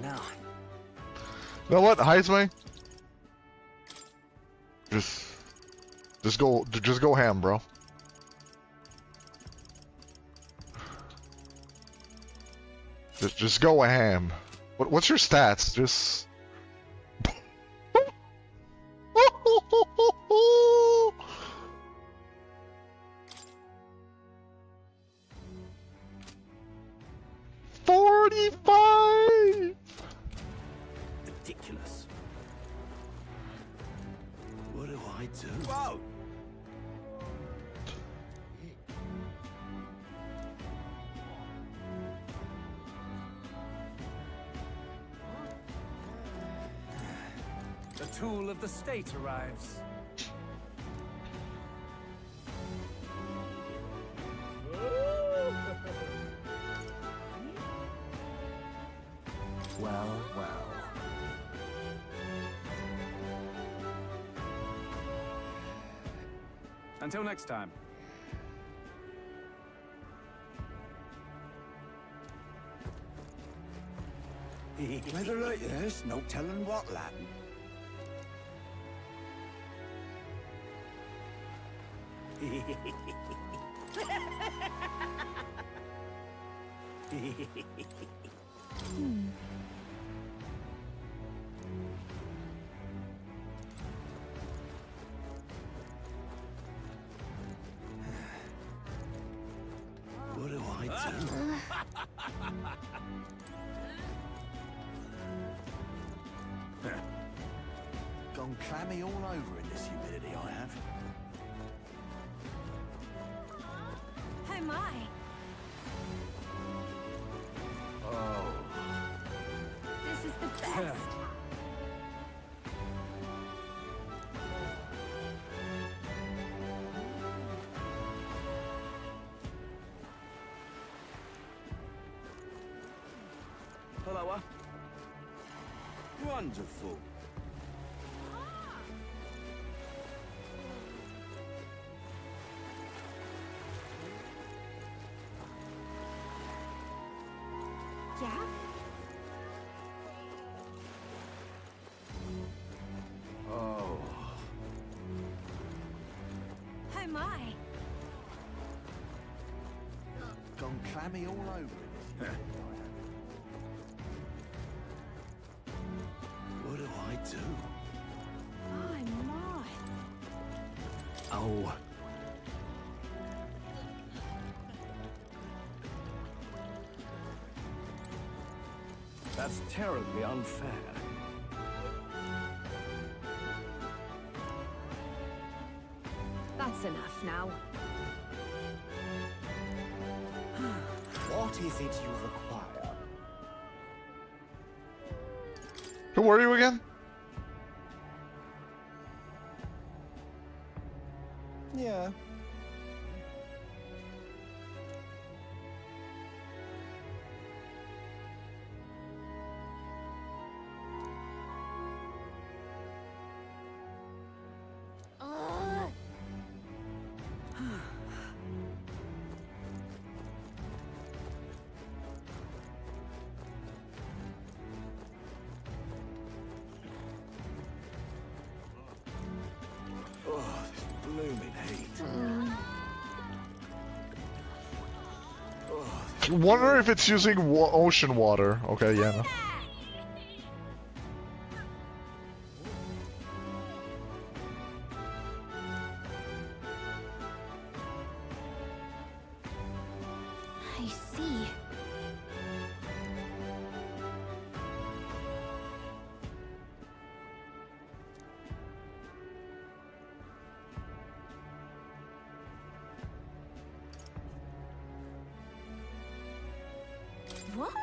now. You know what, Heisman? Just go ham, bro. Just go ham. What's your stats? Just. Ridiculous. What do I do? Whoa! The tool of the state arrives. Well, well. Until next time. Weather like this, no telling what, lad. What do I do? Gone clammy all over in this humidity I have. Oh my. Oh. This is the best. Hello. Wonderful. Yeah? Oh. Oh my. Gone clammy all over in this humidity What do I do? Oh my. Oh. That's terribly unfair. That's enough now. What is it you require? Who are you again? Yeah. Oh, this blooming heat. Oh, Wonder if it's using ocean water. Okay, yeah. No. I see. What?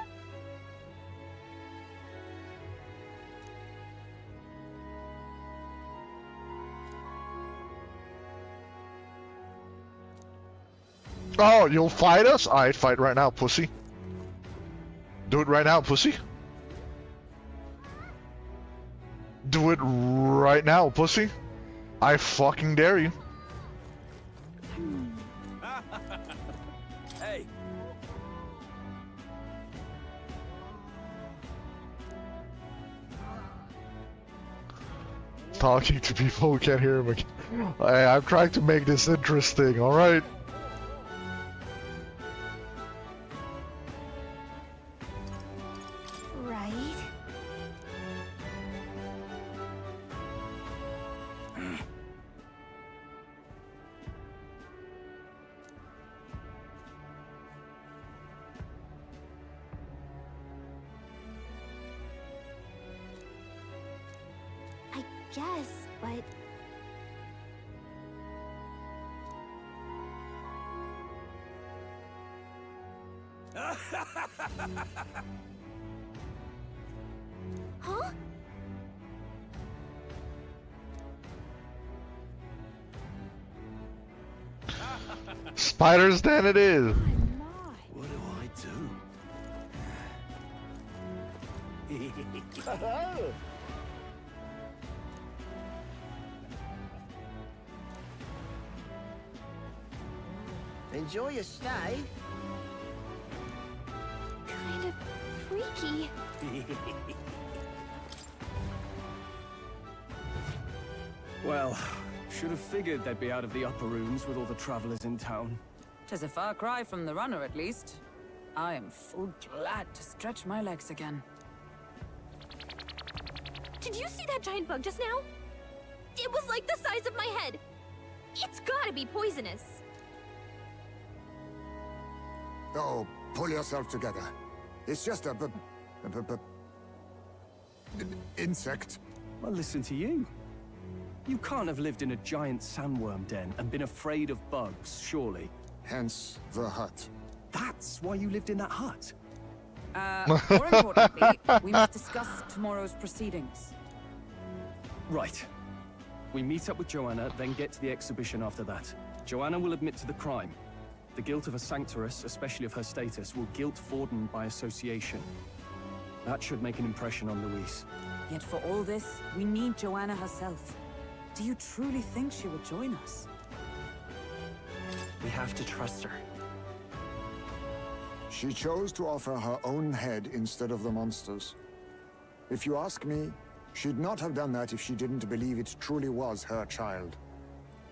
Oh, you'll fight us? Alright, fight right now, pussy. Do it right now, pussy. Do it right now, pussy. I fucking dare you. hey. talking to people who can't hear him again. Hey, I'm trying to make this interesting, alright? Right? I guess, but... Huh? Spider's den it is! My. What do I do? Enjoy your stay. Kind of freaky. Well, should have figured they'd be out of the upper rooms with all the travelers in town. 'Tis a far cry from the runner, at least. I am full glad to stretch my legs again. Did you see that giant bug just now? It was like the size of my head. It's gotta be poisonous. Oh, pull yourself together. It's just a insect. Well, listen to you. You can't have lived in a giant sandworm den and been afraid of bugs, surely. Hence the hut. That's why you lived in that hut. More importantly, we must discuss tomorrow's proceedings. Right. We meet up with Joanna, then get to the exhibition after that. Joanna will admit to the crime. The guilt of a sanctoress, especially of her status, will guilt Forden by association. That should make an impression on Louise. Yet for all this, we need Joanna herself. Do you truly think she will join us? We have to trust her. She chose to offer her own head instead of the monster's. If you ask me, she'd not have done that if she didn't believe it truly was her child.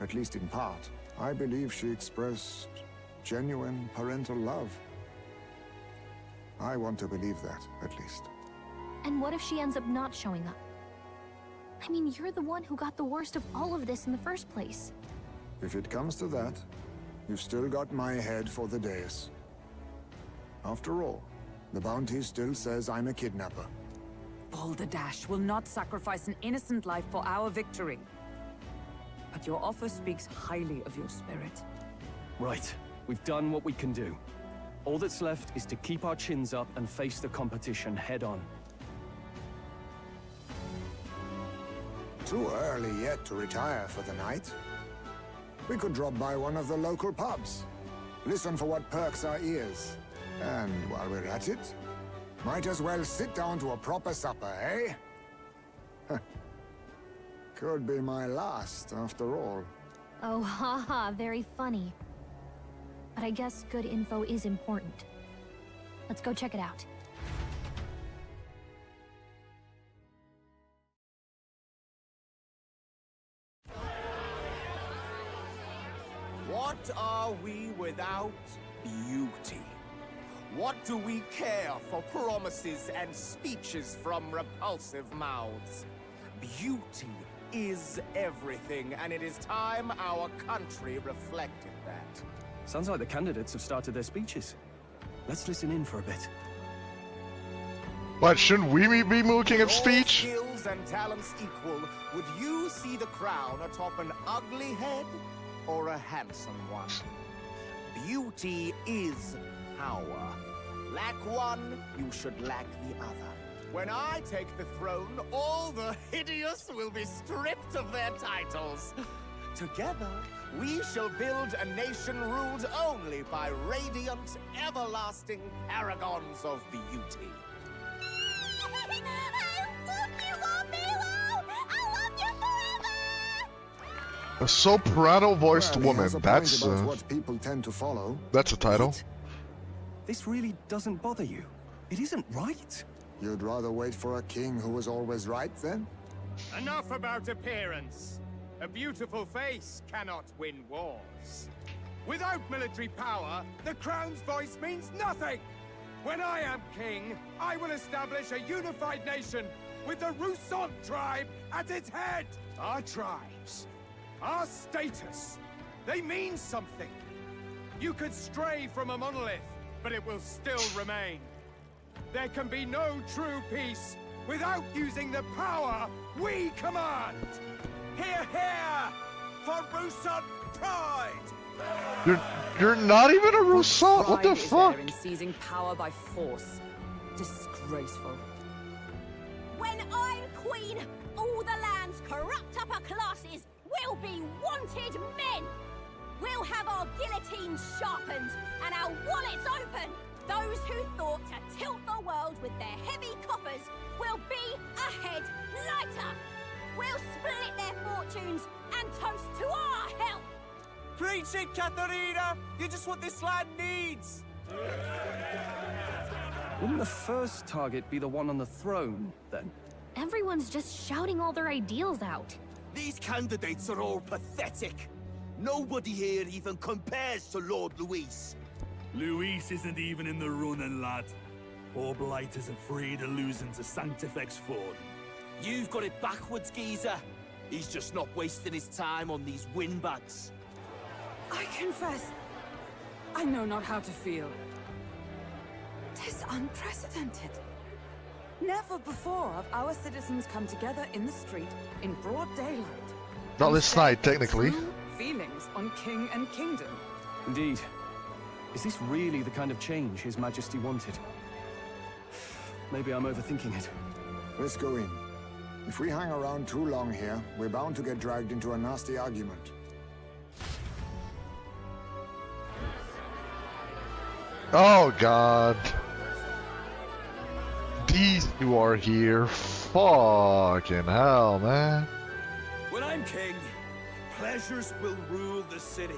At least in part. I believe she expressed genuine parental love. I want to believe that, at least. And what if she ends up not showing up? I mean, you're the one who got the worst of all of this in the first place. If it comes to that, you've still got my head for the dais. After all, the bounty still says I'm a kidnapper. Balderdash will not sacrifice an innocent life for our victory. But your offer speaks highly of your spirit. Right. We've done what we can do. All that's left is to keep our chins up and face the competition head-on. Too early yet to retire for the night. We could drop by one of the local pubs. Listen for what perks our ears. And while we're at it, might as well sit down to a proper supper, eh? Could be my last, after all. Oh, haha, very funny. But I guess good info is important. Let's go check it out. What are we without beauty? What do we care for promises and speeches from repulsive mouths? Beauty is everything, and it is time our country reflected that. Sounds like the candidates have started their speeches. Let's listen in for a bit. What, shouldn't we be looking at Your speech? skills and talents equal, would you see the crown atop an ugly head or a handsome one? Beauty is power. Lack one, you should lack the other. When I take the throne, all the hideous will be stripped of their titles. Together, we shall build a nation ruled only by radiant, everlasting paragons of beauty. A soprano-voiced Well, he woman. has a point That's about what people tend to follow. that's a title. This really doesn't bother you. It isn't right. You'd rather wait for a king who was always right, then? Enough about appearance. A beautiful face cannot win wars. Without military power, the crown's voice means nothing! When I am king, I will establish a unified nation with the Roussan tribe at its head! Our tribes, our status, they mean something. You could stray from a monolith, but it will still remain. There can be no true peace without using the power we command! Hear, hear! For Roussan pride! You're not even a Roussan. What the Pride is fuck? there in seizing power by force. Disgraceful. When I'm queen, all the land's corrupt upper classes will be wanted men! We'll have our guillotines sharpened and our wallets open! Those who thought to tilt the world with their heavy coppers will be a head lighter! We'll split their fortunes and toast to our help! Preach it, Katharina! You're just what this land needs! Wouldn't the first target be the one on the throne, then? Everyone's just shouting all their ideals out. These candidates are all pathetic. Nobody here even compares to Lord Luis. Luis isn't even in the running, lad. Poor Blight isn't free to losing to Sanctifex Ford. You've got it backwards, geezer. He's just not wasting his time on these windbags. I confess, I know not how to feel. 'Tis unprecedented. Never before have our citizens come together in the street in broad daylight. Not and this share night, technically. true feelings on king and kingdom. Indeed. Is this really the kind of change His Majesty wanted? Maybe I'm overthinking it. Let's go in. If we hang around too long here, we're bound to get dragged into a nasty argument. Oh god. These two are here. Fucking hell, man. When I'm king, pleasures will rule the city.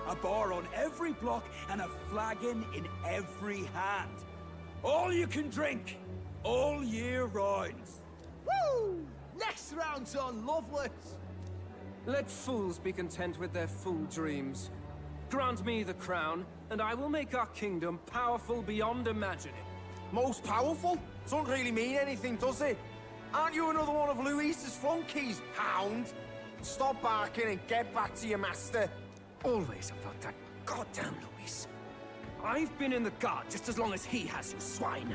A bar on every block and a flagon in every hand. All you can drink, all year round. Woo! Next round's on Loveless! Let fools be content with their fool dreams. Grant me the crown, and I will make our kingdom powerful beyond imagining. Most powerful? Doesn't really mean anything, does it? Aren't you another one of Luis's flunkies, hound? Stop barking and get back to your master. Always about that goddamn Luis. I've been in the guard just as long as he has, you swine.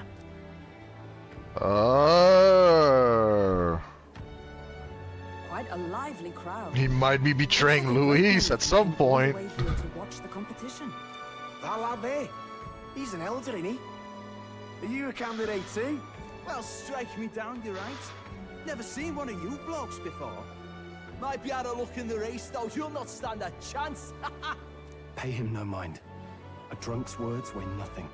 Quite a lively crowd. He might be betraying Luis at some point. Wait here to watch the competition. That lad there, he's an elder, isn't he? Are you a candidate too? Well, strike me down, you're right. Never seen one of you blokes before. Might be out of luck in the race, though. You'll not stand a chance. Pay him no mind. A drunk's words weigh nothing.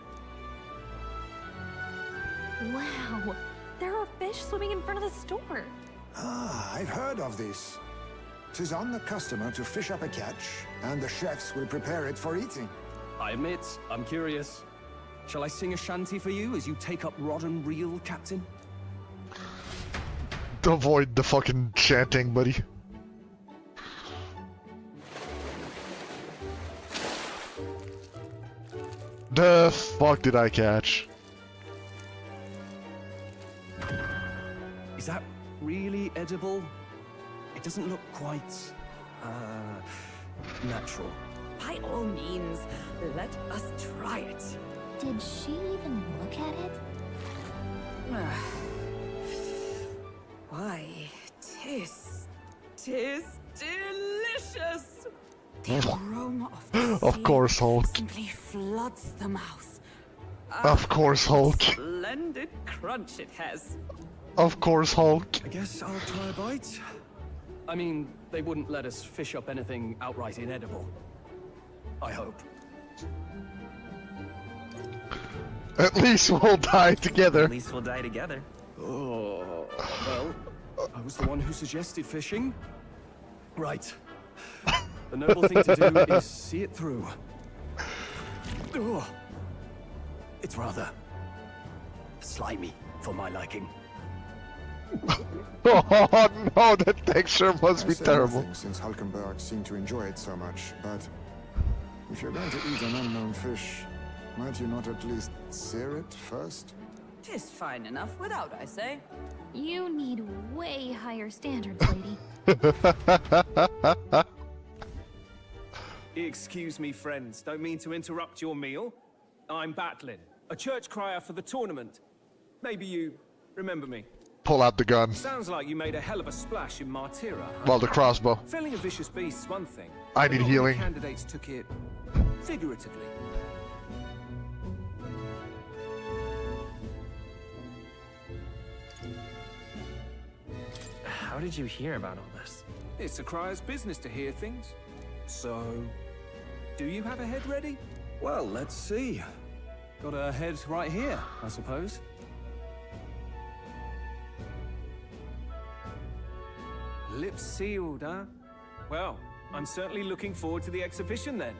Wow, there are fish swimming in front of the store. Ah, I've heard of this. 'Tis on the customer to fish up a catch, and the chefs will prepare it for eating. I admit, I'm curious. Shall I sing a shanty for you as you take up rod and reel, Captain? Avoid the fucking chanting, buddy. The fuck did I catch? Is that really edible? It doesn't look quite, natural. By all means, let us try it. Did she even look at it? Why, tis delicious! The aroma of the Of sea course, Hulk. simply floods the mouth. Of course, Hulk. Splendid crunch it has. Of course, Hulk. I guess I'll try a bite. I mean, they wouldn't let us fish up anything outright inedible. I hope. At least we'll die together. At least we'll die together. Oh, well, I was the one who suggested fishing. Right. The noble thing to do is see it through. Oh, it's rather slimy for my liking. Oh no, that texture must be I say terrible. nothing, since Hulkenberg seemed to enjoy it so much, but if you're going to eat an unknown fish, might you not at least sear it first? 'Tis fine enough without, I say. You need way higher standards, lady. Excuse me, friends. Don't mean to interrupt your meal. I'm Batlin, a church crier for the tournament. Maybe you remember me. Pull out the gun. Sounds like you made a hell of a splash in Martyra. Huh? Well, the crossbow. Felling a vicious beast's one thing. I but need not many healing. Candidates took it figuratively. How did you hear about all this? It's a crier's business to hear things. So, do you have a head ready? Well, let's see. Got a head right here, I suppose. Lips sealed, huh? Well, I'm certainly looking forward to the exhibition then.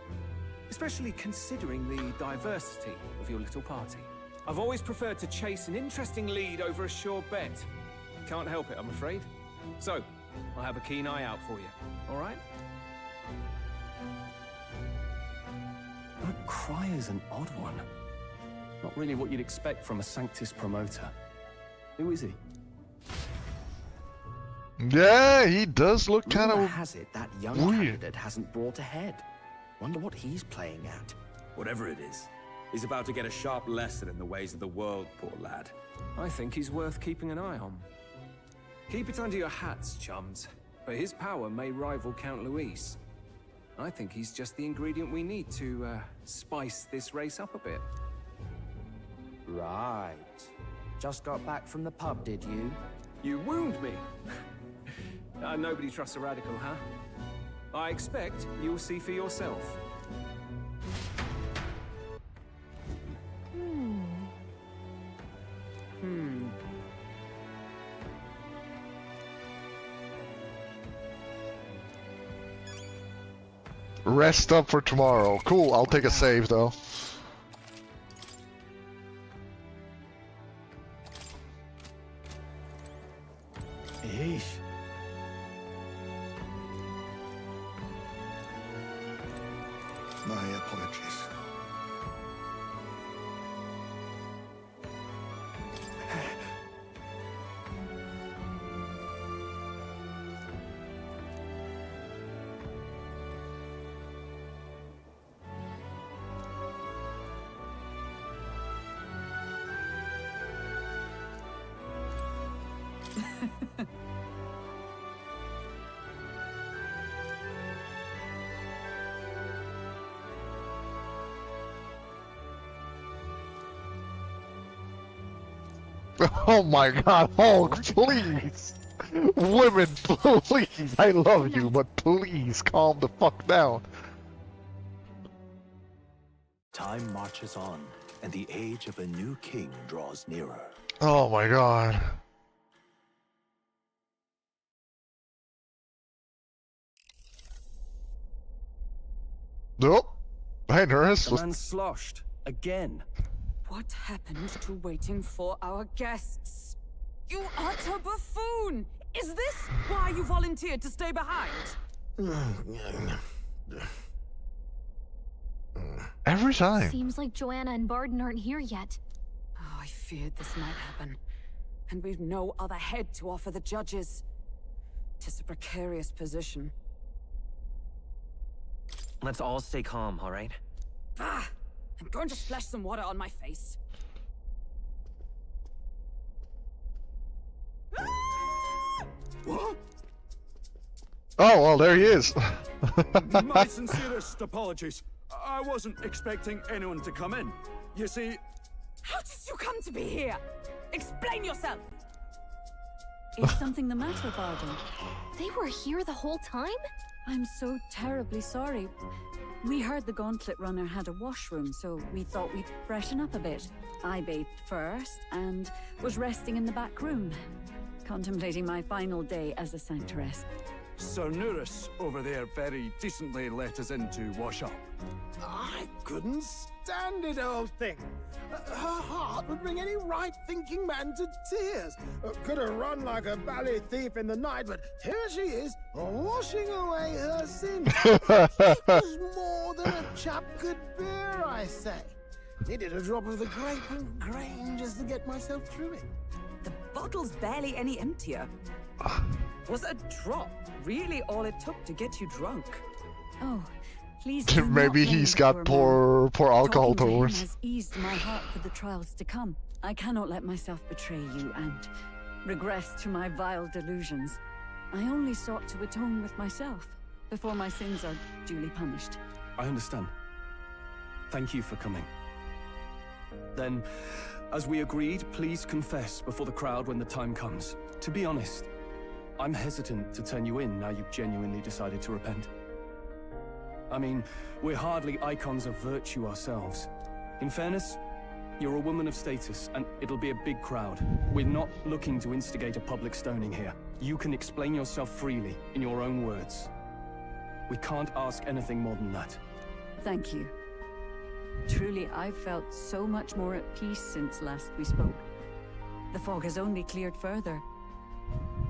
Especially considering the diversity of your little party. I've always preferred to chase an interesting lead over a sure bet. Can't help it, I'm afraid. So, I'll have a keen eye out for you, all right? That crier's an odd one. Not really what you'd expect from a Sanctus promoter. Who is he? Yeah, he does look kind Rumor of has it that young weird. candidate hasn't brought ahead. Wonder what he's playing at. Whatever it is, he's about to get a sharp lesson in the ways of the world, poor lad. I think he's worth keeping an eye on. Keep it under your hats, chums. But his power may rival Count Luis. I think he's just the ingredient we need to spice this race up a bit. Right. Just got back from the pub, did you? You wound me. Nobody trusts a radical, huh? I expect you'll see for yourself. rest up for tomorrow. Cool, I'll take a save though. Yeesh. My apologies. Oh my god, Hulk, please! Women, please! I love you, but please calm the fuck down. Time marches on, and the age of a new king draws nearer. Oh my god. Nope. Hey, Nurse. The man's sloshed. Again. What happened to waiting for our guests? You utter buffoon! Is this why you volunteered to stay behind? Every time. Seems like Joanna and Barden aren't here yet. Oh, I feared this might happen. And we've no other head to offer the judges. 'Tis a precarious position. Let's all stay calm, all right? Ah! I'm going to splash some water on my face. What? Oh, well, there he is. My sincerest apologies. I wasn't expecting anyone to come in. You see... How did you come to be here? Explain yourself! Is something the matter, Barden? They were here the whole time? I'm so terribly sorry. We heard the Gauntlet Runner had a washroom, so we thought we'd freshen up a bit. I bathed first and was resting in the back room, contemplating my final day as a Sanctoress. Sir Nuris over there very decently let us in to wash up. I couldn't stand it, old thing. Her heart would bring any right-thinking man to tears. Could have run like a bally thief in the night, but here she is, washing away her sins. It was more than a chap could bear, I say. Needed a drop of the grape and grain just to get myself through it. The bottle's barely any emptier. Was a drop really all it took to get you drunk? Oh, please do not Maybe blame he's the got man. poor alcohol Talking to him tolerance. has eased my heart for the trials to come. I cannot let myself betray you and regress to my vile delusions. I only sought to atone with myself before my sins are duly punished. I understand. Thank you for coming. Then, as we agreed, please confess before the crowd when the time comes. To be honest, I'm hesitant to turn you in now you've genuinely decided to repent. I mean, we're hardly icons of virtue ourselves. In fairness, you're a woman of status, and it'll be a big crowd. We're not looking to instigate a public stoning here. You can explain yourself freely, in your own words. We can't ask anything more than that. Thank you. Truly, I've felt so much more at peace since last we spoke. The fog has only cleared further,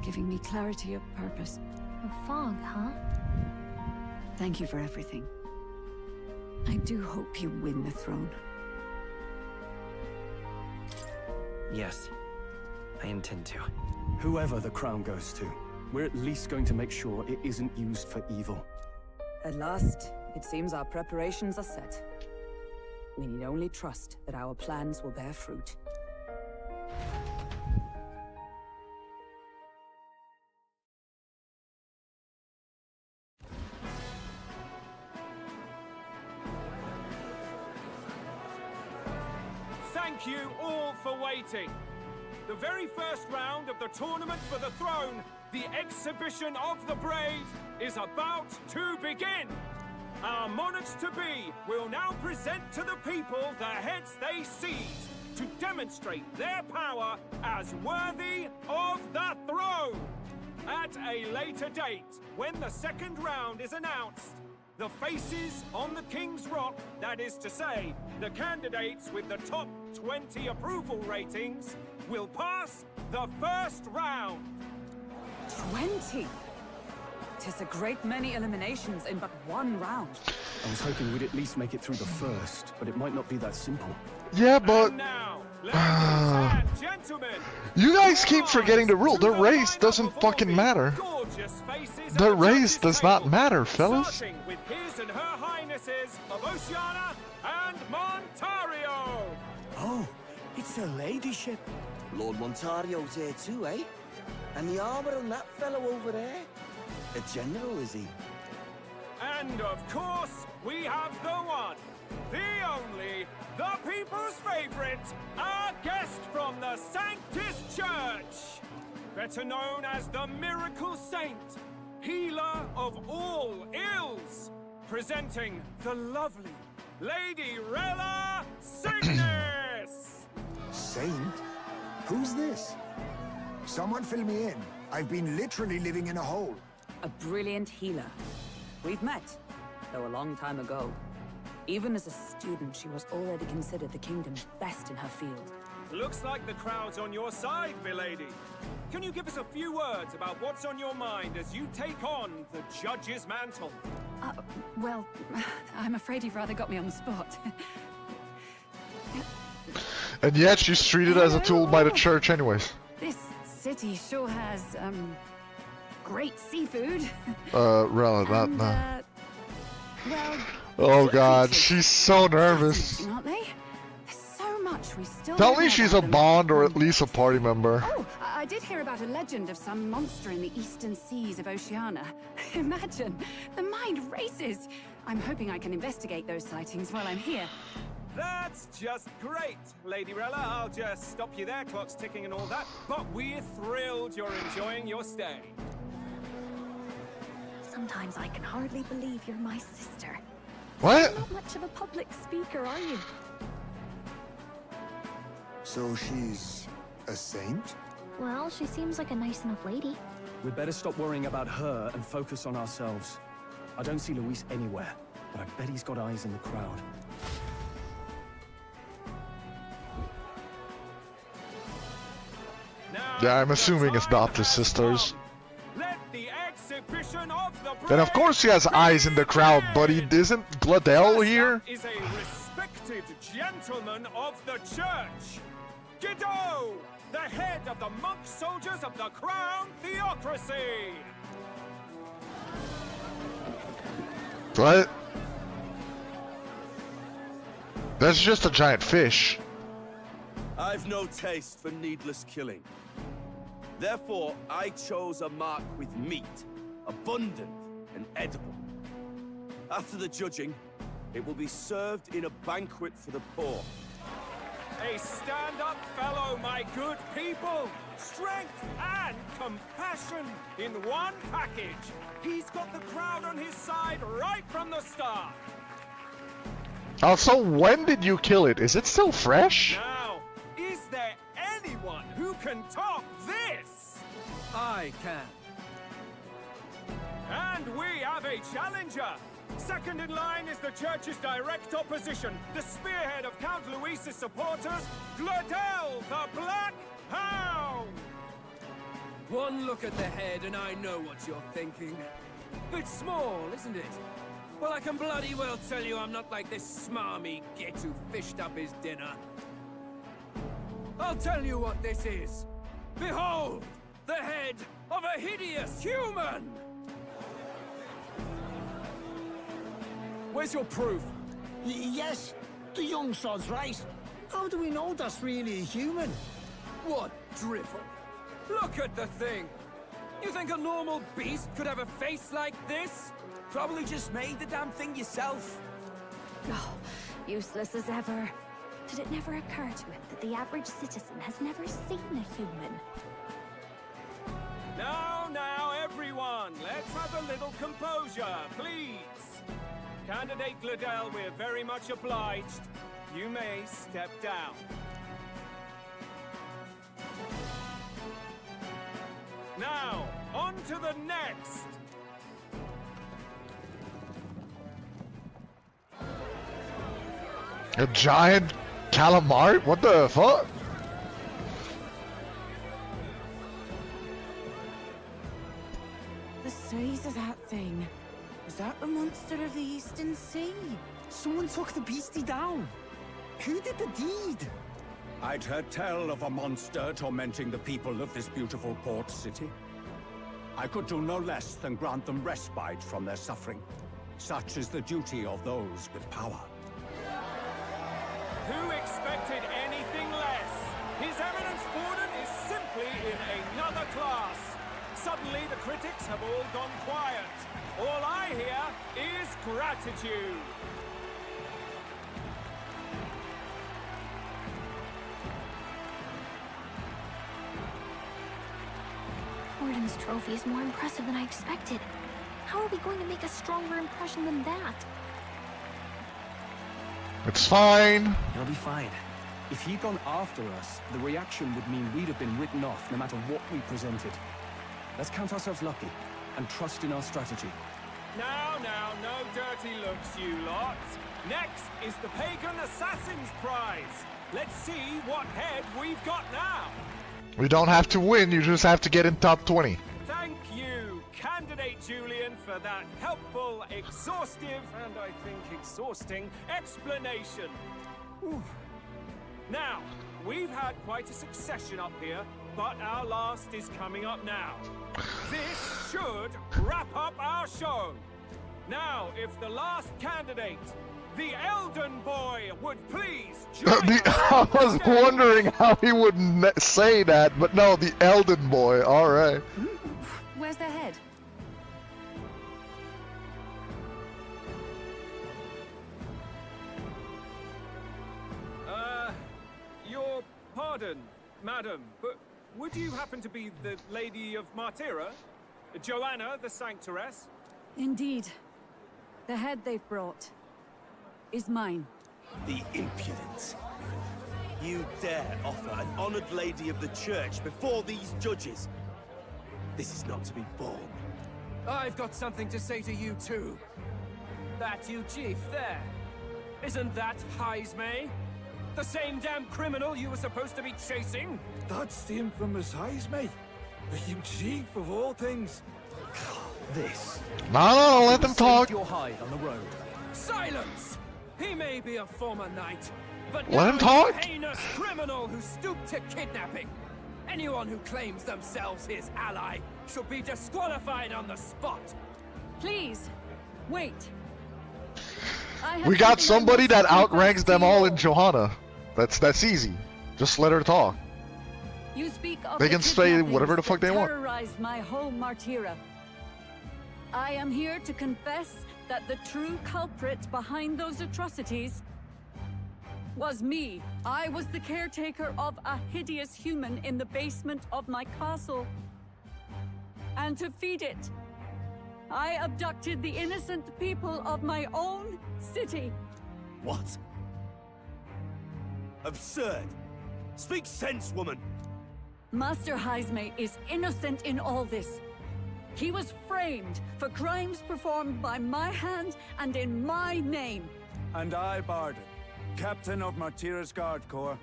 giving me clarity of purpose. A fog, huh? Thank you for everything. I do hope you win the throne. Yes, I intend to. Whoever the crown goes to, we're at least going to make sure it isn't used for evil. At last, it seems our preparations are set. We need only trust that our plans will bear fruit. Thank you all for waiting. The very first round of the tournament for the throne, the exhibition of the brave, is about to begin. Our monarchs-to-be will now present to the people the heads they seize to demonstrate their power as worthy of the throne. At a later date, when the second round is announced, the faces on the King's Rock, that is to say, the candidates with the top 20 approval ratings, will pass the first round. 20? 'Tis a great many eliminations in but one round. I was hoping we'd at least make it through the first, but it might not be that simple. Yeah, but And now, ladies and gentlemen, you guys keep forgetting the rule. The race doesn't fucking matter. gorgeous faces The at the race judges' does not table, matter, fellas. starting with His and Her Highnesses of Oceana and Montario. Oh, it's her ladyship. Lord Montario's here too, eh? And the armor on that fellow over there? A general, is he? And of course, we have the one, the only, the people's favorite, our guest from the Sanctus Church, better known as the Miracle Saint, healer of all ills, presenting the lovely Lady Rella Cygnus. Saint? Who's this? Someone fill me in. I've been literally living in a hole. A brilliant healer. We've met, though a long time ago. Even as a student, she was already considered the kingdom's best in her field. Looks like the crowd's on your side, milady. Can you give us a few words about what's on your mind as you take on the judge's mantle? Well, I'm afraid you've rather got me on the spot. And yet she's treated as a tool by the church anyways. This city sure has, great seafood. Rella, And, that. well, Oh god, she's so nervous. aren't they? There's so much we still Tell don't me know she's a about them. Bond or at least a party member. Oh, I did hear about a legend of some monster in the eastern seas of Oceania. Imagine, the mind races. I'm hoping I can investigate those sightings while I'm here. That's just great, Lady Rella. I'll just stop you there, clock's ticking and all that. But we're thrilled you're enjoying your stay. Sometimes I can hardly believe you're my sister. What? You're not much of a public speaker, are you? So she's a saint? Well, she seems like a nice enough lady. We'd better stop worrying about her and focus on ourselves. I don't see Luis anywhere, but I bet he's got eyes in the crowd. Yeah, I'm assuming it's not his sisters. Let the exhibition of the Then of course he has eyes in the crowd, but he isn't Gladell here? is a respected gentleman of the church. Guido, the head of the monk soldiers of the Crown Theocracy. What? That's just a giant fish. I've no taste for needless killing. Therefore, I chose a mark with meat, abundant and edible. After the judging, it will be served in a banquet for the poor. A stand-up fellow, my good people. Strength and compassion in one package. He's got the crowd on his side right from the start. Also, when did you kill it? Is it still fresh? Now, is there anyone who can top this? I can. And we have a challenger. Second in line is the church's direct opposition, the spearhead of Count Luis's supporters, Gladell the Black Hound! One look at the head and I know what you're thinking. Bit small, isn't it? Well, I can bloody well tell you I'm not like this smarmy git who fished up his dinner. I'll tell you what this is. Behold, the head of a hideous human! Where's your proof? Yes, the young sod's right. How do we know that's really a human? What drivel? Look at the thing! You think a normal beast could have a face like this? Probably just made the damn thing yourself. Oh, useless as ever. Did it never occur to him that the average citizen has never seen a human? Now, everyone, let's have a little composure, please. Candidate Gladell, we're very much obliged. You may step down. Now, on to the next. A giant calamari? What the fuck? The size of that thing. Is that the monster of the Eastern Sea? Someone took the beastie down. Who did the deed? I'd heard tell of a monster tormenting the people of this beautiful port city. I could do no less than grant them respite from their suffering. Such is the duty of those with power. Who expected anything less? His Eminence Borden is simply in another class. Suddenly the critics have all gone quiet. All I hear is gratitude. Borden's trophy is more impressive than I expected. How are we going to make a stronger impression than that? It's fine. He'll be fine. If he'd gone after us, the reaction would mean we'd have been written off no matter what we presented. Let's count ourselves lucky and trust in our strategy. Now, no dirty looks, you lot. Next is the Pagan Assassin's Prize. Let's see what head we've got now. We don't have to win, you just have to get in top 20. Thank you, Candidate Julian, for that helpful, exhaustive, and I think exhausting explanation. Whew. Now, we've had quite a succession up here, but our last is coming up now. This should wrap up our show. Now, if the last candidate, the Elden Boy, would please join us. I was wondering how he would say that, but no, the Elden Boy, alright. Where's the head? Your pardon, madam, but would you happen to be the Lady of Martyra? Joanna, the Sanctoress? Indeed. The head they've brought is mine. The impudence. You dare offer an honored lady of the church before these judges? This is not to be borne. I've got something to say to you too. That you chief there. Isn't that Heismay? The same damn criminal you were supposed to be chasing? That's the infamous Heismay. The huge chief of all things. This. No, let them talk. Your hide on the road. Silence! He may be a former knight, but Let now him talk. he's a heinous criminal who stooped to kidnapping. Anyone who claims themselves his ally should be disqualified on the spot. Please, wait. We got somebody that outranks them all in Johanna. That's easy. Just let her talk. You speak of They the can say whatever the kidnappings fuck they that want. terrorized my home Martira. I am here to confess that the true culprit behind those atrocities was me. I was the caretaker of a hideous human in the basement of my castle. And to feed it, I abducted the innocent people of my own city. What? Absurd. Speak sense, woman. Master Heismay is innocent in all this. He was framed for crimes performed by my hand and in my name. And I, Barden, captain of Martira's Guard Corps,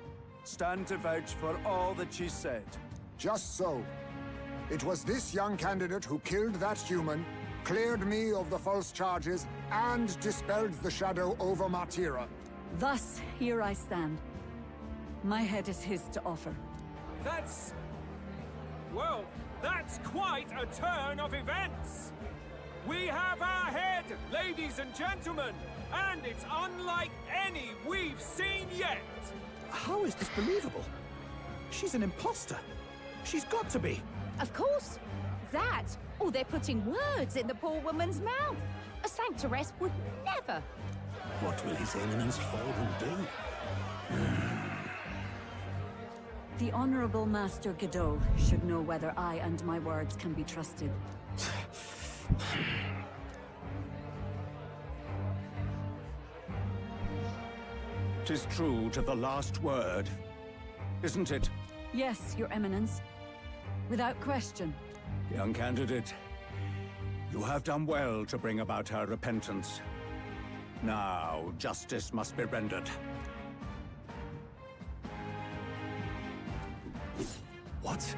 stand to vouch for all that she said. Just so. It was this young candidate who killed that human, cleared me of the false charges, and dispelled the shadow over Martira. Thus, here I stand. My head is his to offer. That's... well, that's quite a turn of events. We have our head, ladies and gentlemen, and it's unlike any we've seen yet. How is this believable? She's an imposter. She's got to be. Of course. That, or they're putting words in the poor woman's mouth. A sanctoress would never. What will His Eminence Forden do? The Honorable Master Godot should know whether I and my words can be trusted. 'Tis true to the last word, isn't it? Yes, Your Eminence. Without question. Young candidate, you have done well to bring about her repentance. Now, justice must be rendered. What?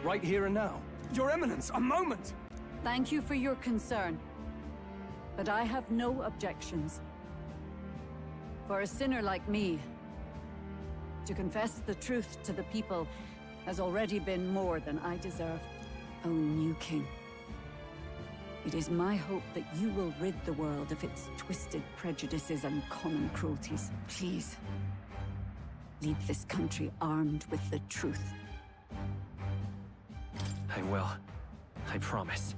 Right here and now? Your Eminence, a moment! Thank you for your concern. But I have no objections. For a sinner like me, to confess the truth to the people has already been more than I deserve. O new king, it is my hope that you will rid the world of its twisted prejudices and common cruelties. Please, leave this country armed with the truth. I will. I promise.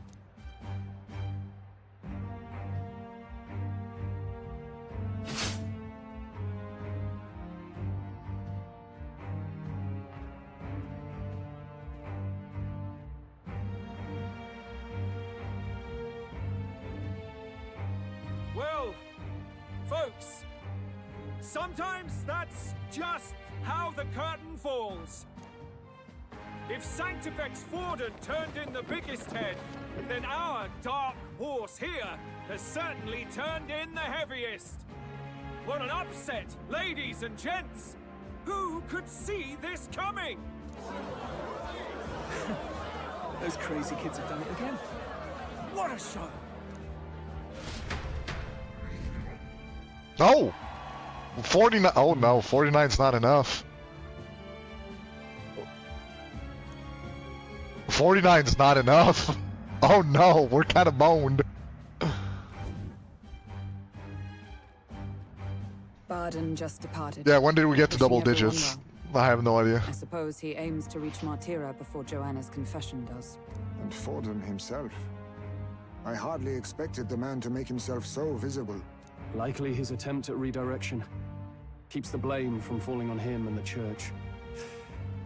Well, folks, sometimes that's just how the curtain falls. If Sanctifex Forden turned in the biggest head, then our dark horse here has certainly turned in the heaviest. What an upset, ladies and gents! Who could see this coming? Those crazy kids have done it again. What a show! No! 49. Oh no, 49's not enough. 49's not enough. Oh no, we're kind of boned. Barden just departed. Yeah, when did we get to double Wishing everyone digits? well. I have no idea. I suppose he aims to reach Martira before Joanna's confession does. And Forden himself. I hardly expected the man to make himself so visible. Likely his attempt at redirection. Keeps the blame from falling on him and the church.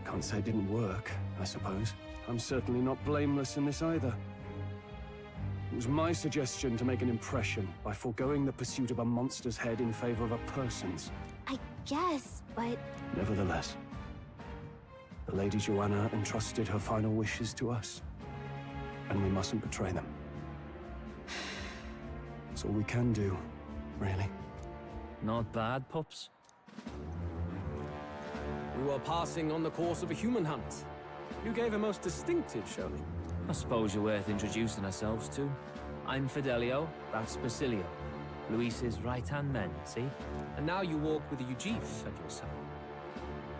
Can't say it didn't work, I suppose. I'm certainly not blameless in this either. It was my suggestion to make an impression by foregoing the pursuit of a monster's head in favor of a person's. I guess, but... Nevertheless, the Lady Joanna entrusted her final wishes to us. and we mustn't betray them. It's all we can do, really. Not bad, pups. We were passing on the course of a human hunt. You gave a most distinctive showing. I suppose you're worth introducing ourselves to. I'm Fidelio, that's Basilio. Luis's right-hand men, see? And now you walk with a Ujif at your side.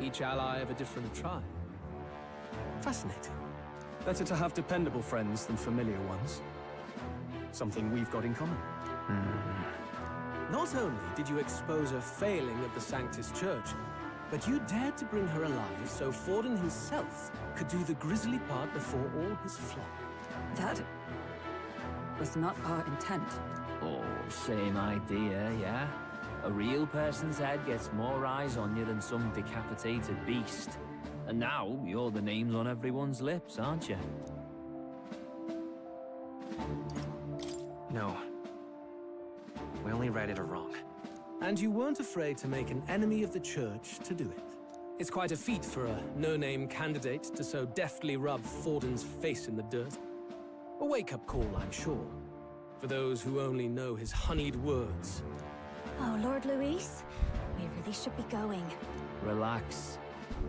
Each ally of a different tribe. Fascinating. Better to have dependable friends than familiar ones. Something we've got in common. Not only did you expose her failing at the Sanctus Church, but you dared to bring her alive so Forden himself could do the grisly part before all his flock. That was not our intent. Oh, same idea, yeah? A real person's head gets more eyes on you than some decapitated beast. And now, you're the names on everyone's lips, aren't you? No. We only read it wrong. And you weren't afraid to make an enemy of the Church to do it. It's quite a feat for a no-name candidate to so deftly rub Forden's face in the dirt. A wake-up call, I'm sure, for those who only know his honeyed words. Oh, Lord Luis, we really should be going. Relax.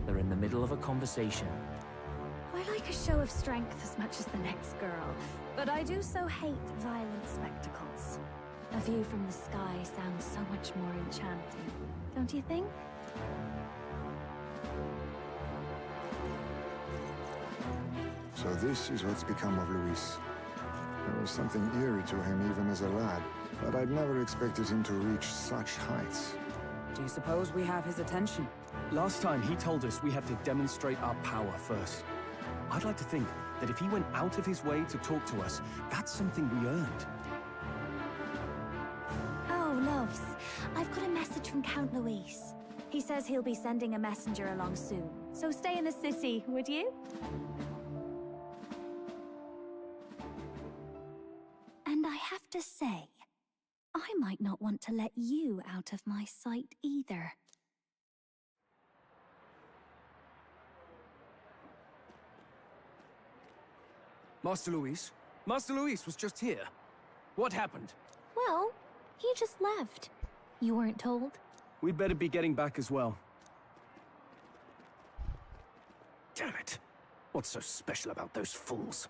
They're in the middle of a conversation. I like a show of strength as much as the next girl, but I do so hate violent spectacles. A view from the sky sounds so much more enchanting, don't you think? So this is what's become of Luis. There was something eerie to him even as a lad, but I'd never expected him to reach such heights. Do you suppose we have his attention? Last time he told us we had to demonstrate our power first. I'd like to think that if he went out of his way to talk to us, that's something we earned. Oh, loves, I've got a message from Count Luis. He says he'll be sending a messenger along soon, so stay in the city, would you? And I have to say, I might not want to let you out of my sight either. Master Luis? Master Luis was just here. What happened? Well, he just left. You weren't told? We'd better be getting back as well. Damn it. What's so special about those fools?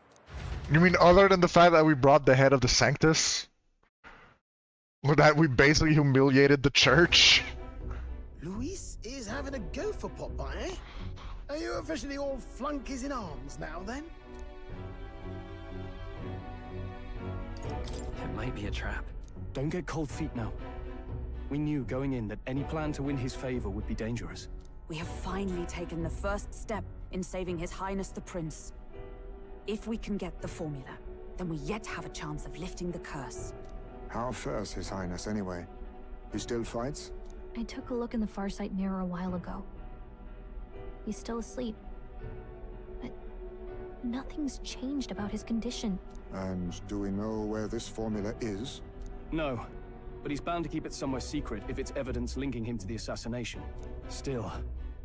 You mean other than the fact that we brought the head of the Sanctus? Or that we basically humiliated the church? Luis is having a go for Popeye, eh? Are you officially all flunkies in arms now, then? It might be a trap. Don't get cold feet now. We knew going in that any plan to win his favor would be dangerous. We have finally taken the first step in saving His Highness the Prince. If we can get the formula, then we yet have a chance of lifting the curse. How fares His Highness, anyway? He still fights? I took a look in the Farsight mirror a while ago. He's still asleep. But nothing's changed about his condition. And do we know where this formula is? No, but he's bound to keep it somewhere secret if it's evidence linking him to the assassination. Still,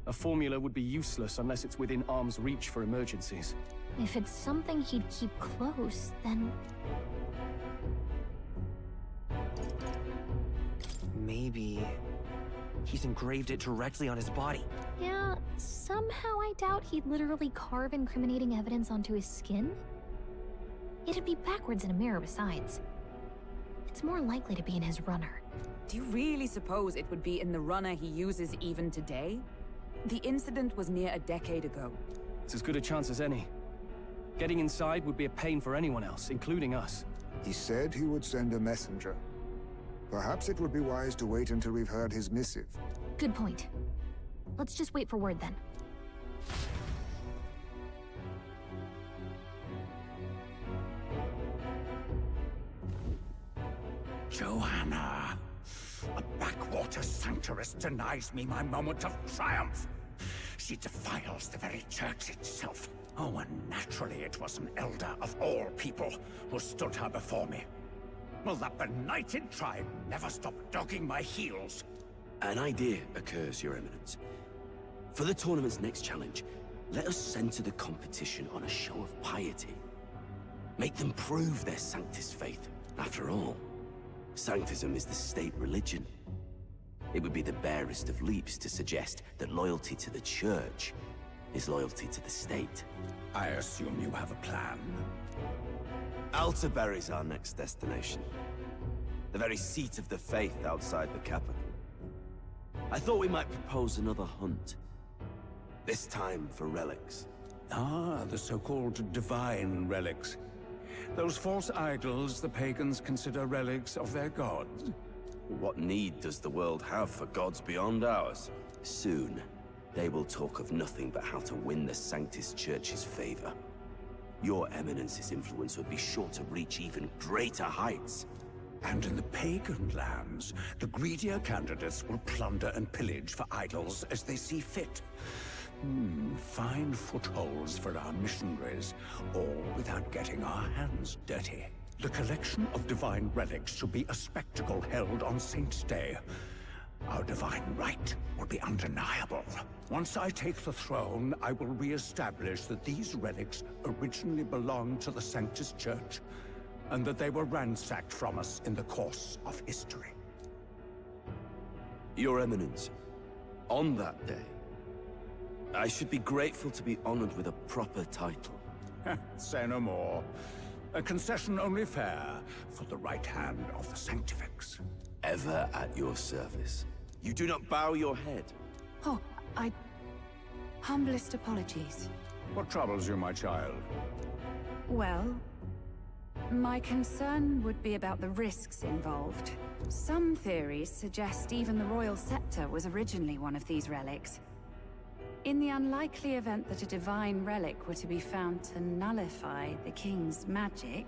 a formula would be useless unless it's within arm's reach for emergencies. If it's something he'd keep close, then... Maybe he's engraved it directly on his body. Yeah, somehow I doubt he'd literally carve incriminating evidence onto his skin. It'd be backwards in a mirror besides. It's more likely to be in his runner. Do you really suppose it would be in the runner he uses even today? The incident was near a decade ago. It's as good a chance as any. Getting inside would be a pain for anyone else, including us. He said he would send a messenger. Perhaps it would be wise to wait until we've heard his missive. Good point. Let's just wait for word then. Joanna! A backwater sanctuarist denies me my moment of triumph! She defiles the very church itself. Oh, and naturally it was an elder of all people who stood her before me. Will that benighted tribe never stop dogging my heels? An idea occurs, Your Eminence. For the tournament's next challenge, let us center the competition on a show of piety. Make them prove their Sanctus faith. After all, Sanctism is the state religion. It would be the barest of leaps to suggest that loyalty to the Church is loyalty to the state. I assume you have a plan. Altaberry's our next destination. The very seat of the faith outside the capital. I thought we might propose another hunt. This time for relics. Ah, the so-called divine relics. Those false idols the pagans consider relics of their gods. What need does the world have for gods beyond ours? Soon, they will talk of nothing but how to win the Sanctus Church's favor. Your Eminence's influence would be sure to reach even greater heights. And in the pagan lands, the greedier candidates will plunder and pillage for idols as they see fit. Fine footholds for our missionaries, all without getting our hands dirty. The collection of divine relics should be a spectacle held on Saint's Day. Our divine right will be undeniable. Once I take the throne, I will re-establish that these relics originally belonged to the Sanctus Church, and that they were ransacked from us in the course of history. Your Eminence, on that day, I should be grateful to be honored with a proper title. Say no more. A concession only fair for the right hand of the Sanctifex. Ever at your service. You do not bow your head. Oh, humblest apologies. What troubles you, my child? Well, my concern would be about the risks involved. Some theories suggest even the royal scepter was originally one of these relics. In the unlikely event that a divine relic were to be found to nullify the king's magic...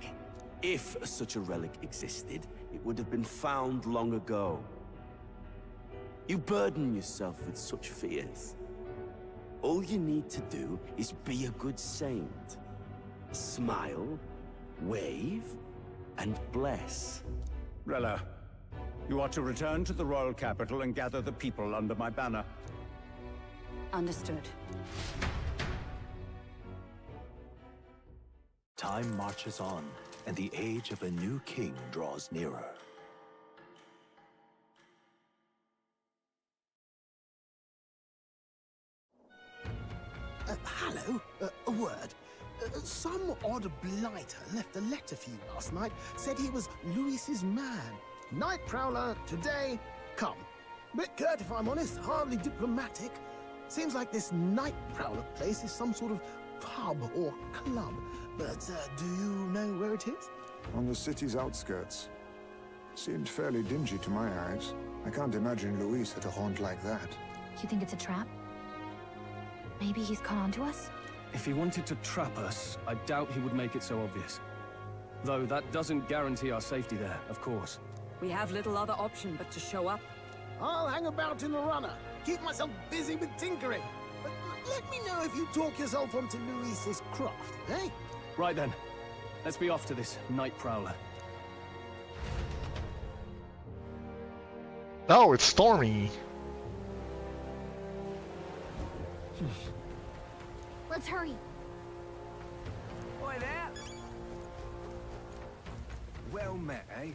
If such a relic existed, it would have been found long ago. You burden yourself with such fears. All you need to do is be a good saint. Smile, wave, and bless. Rella, you are to return to the royal capital and gather the people under my banner. Understood. Time marches on, and the age of a new king draws nearer. Hello? A word. Some odd blighter left a letter for you last night. Said he was Louis's man. Night Prowler, today, come. Bit curt if I'm honest, hardly diplomatic. Seems like this Night Prowler place is some sort of pub or club. But do you know where it is? On the city's outskirts. Seemed fairly dingy to my eyes. I can't imagine Luis at a haunt like that. You think it's a trap? Maybe he's caught on to us? If he wanted to trap us, I doubt he would make it so obvious. Though that doesn't guarantee our safety there, of course. We have little other option but to show up. I'll hang about in the runner. Keep myself busy with tinkering. But let me know if you talk yourself onto Luis's craft, eh? Right then. Let's be off to this Night Prowler. Oh, it's stormy. Let's hurry. Boy there. Well met, eh?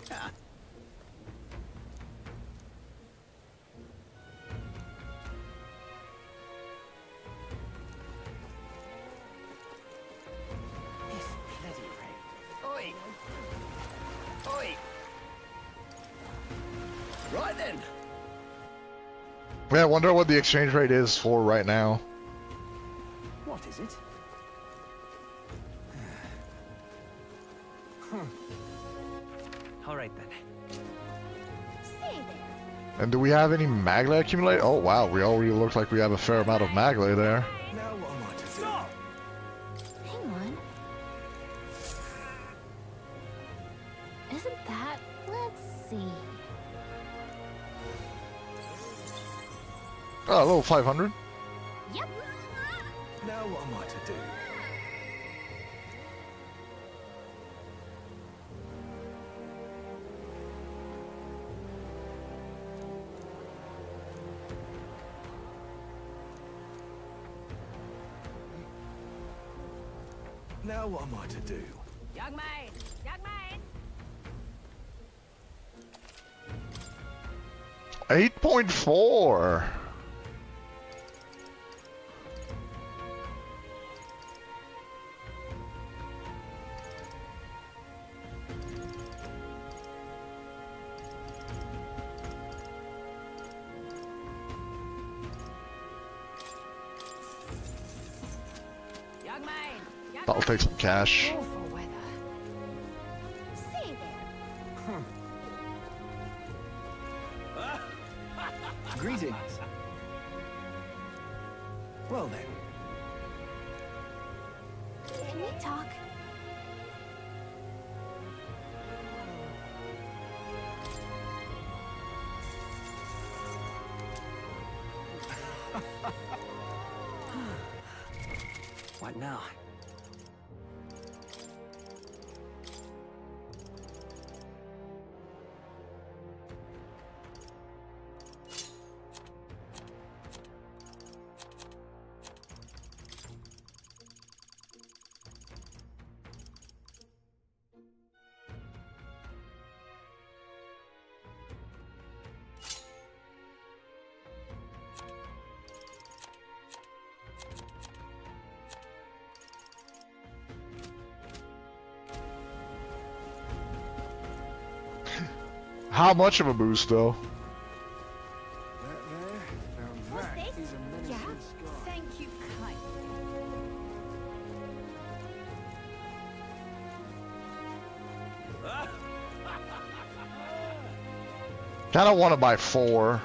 Oi! Oi! Right then. Yeah, I wonder what the exchange rate is for right now. What is it? All right then. And do we have any Magla accumulate? Oh wow, we already look like we have a fair amount of Magla there. Now what am I to do? Stop! Hang on. Isn't that... Let's see... Oh, a little 500. Yep. Now what am I to do? Now what am I to do? Yeah. Young man! Young man! 8.4. Young man! Young That'll take some cash. Awful weather. See there. Greetings. Well then. Can we talk? What now? How much of a boost, though? What's this? Yeah? Thank you kindly. Kinda want to buy 4.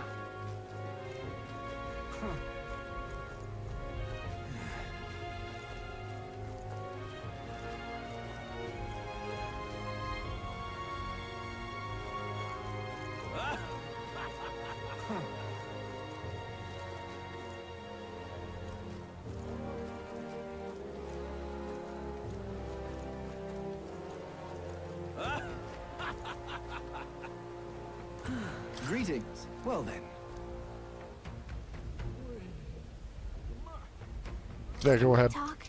Greetings. Well then. There, go ahead. Talk?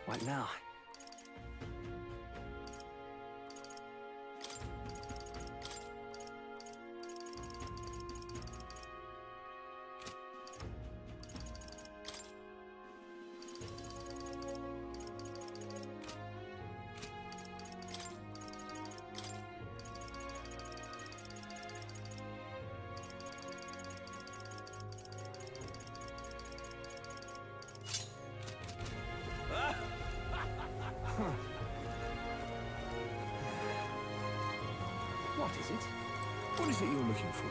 What now? What is it? What is it you're looking for?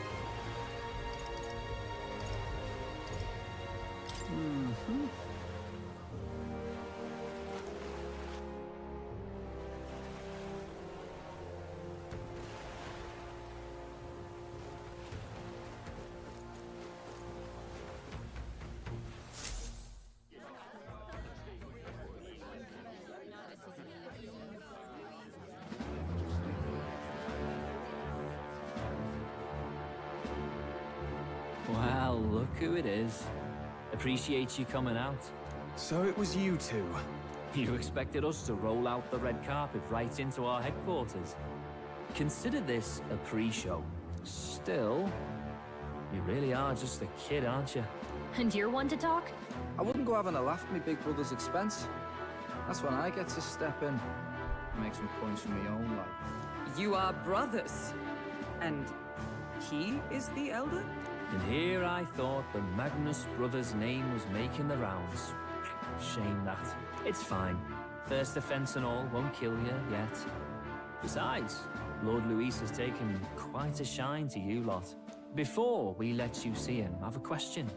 Mm-hmm. Well, look who it is. Appreciate you coming out. So it was you two. You expected us to roll out the red carpet right into our headquarters. Consider this a pre-show. Still, you really are just a kid, aren't you? And you're one to talk? I wouldn't go having a laugh at me big brother's expense. That's when I get to step in and make some points from my own life. You are brothers. And he is the elder? And here I thought the Magnus brothers' name was making the rounds. Shame that. It's fine. First offense and all won't kill you yet. Besides, Lord Luis has taken quite a shine to you lot. Before we let you see him, I have a question.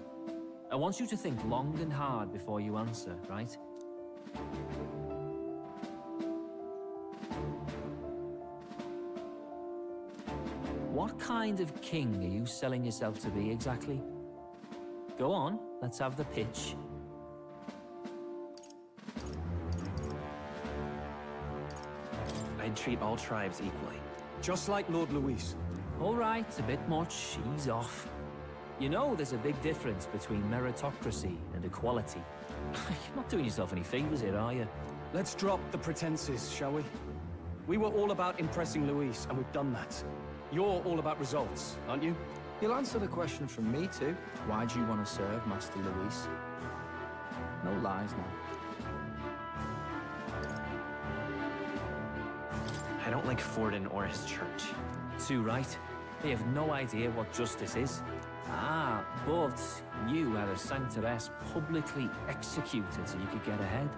I want you to think long and hard before you answer, right? What kind of king are you selling yourself to be exactly? Go on, let's have the pitch. I'd treat all tribes equally. Just like Lord Luis. All right, a bit much, ease off. You know there's a big difference between meritocracy and equality. You're not doing yourself any favors here, are you? Let's drop the pretenses, shall we? We were all about impressing Luis, and we've done that. You're all about results, aren't you? You'll answer the question from me too. Why do you want to serve Master Luis? No lies now. I don't like Forden or his church. Too right. They have no idea what justice is. Ah, but you had a sanctoress publicly executed so you could get ahead.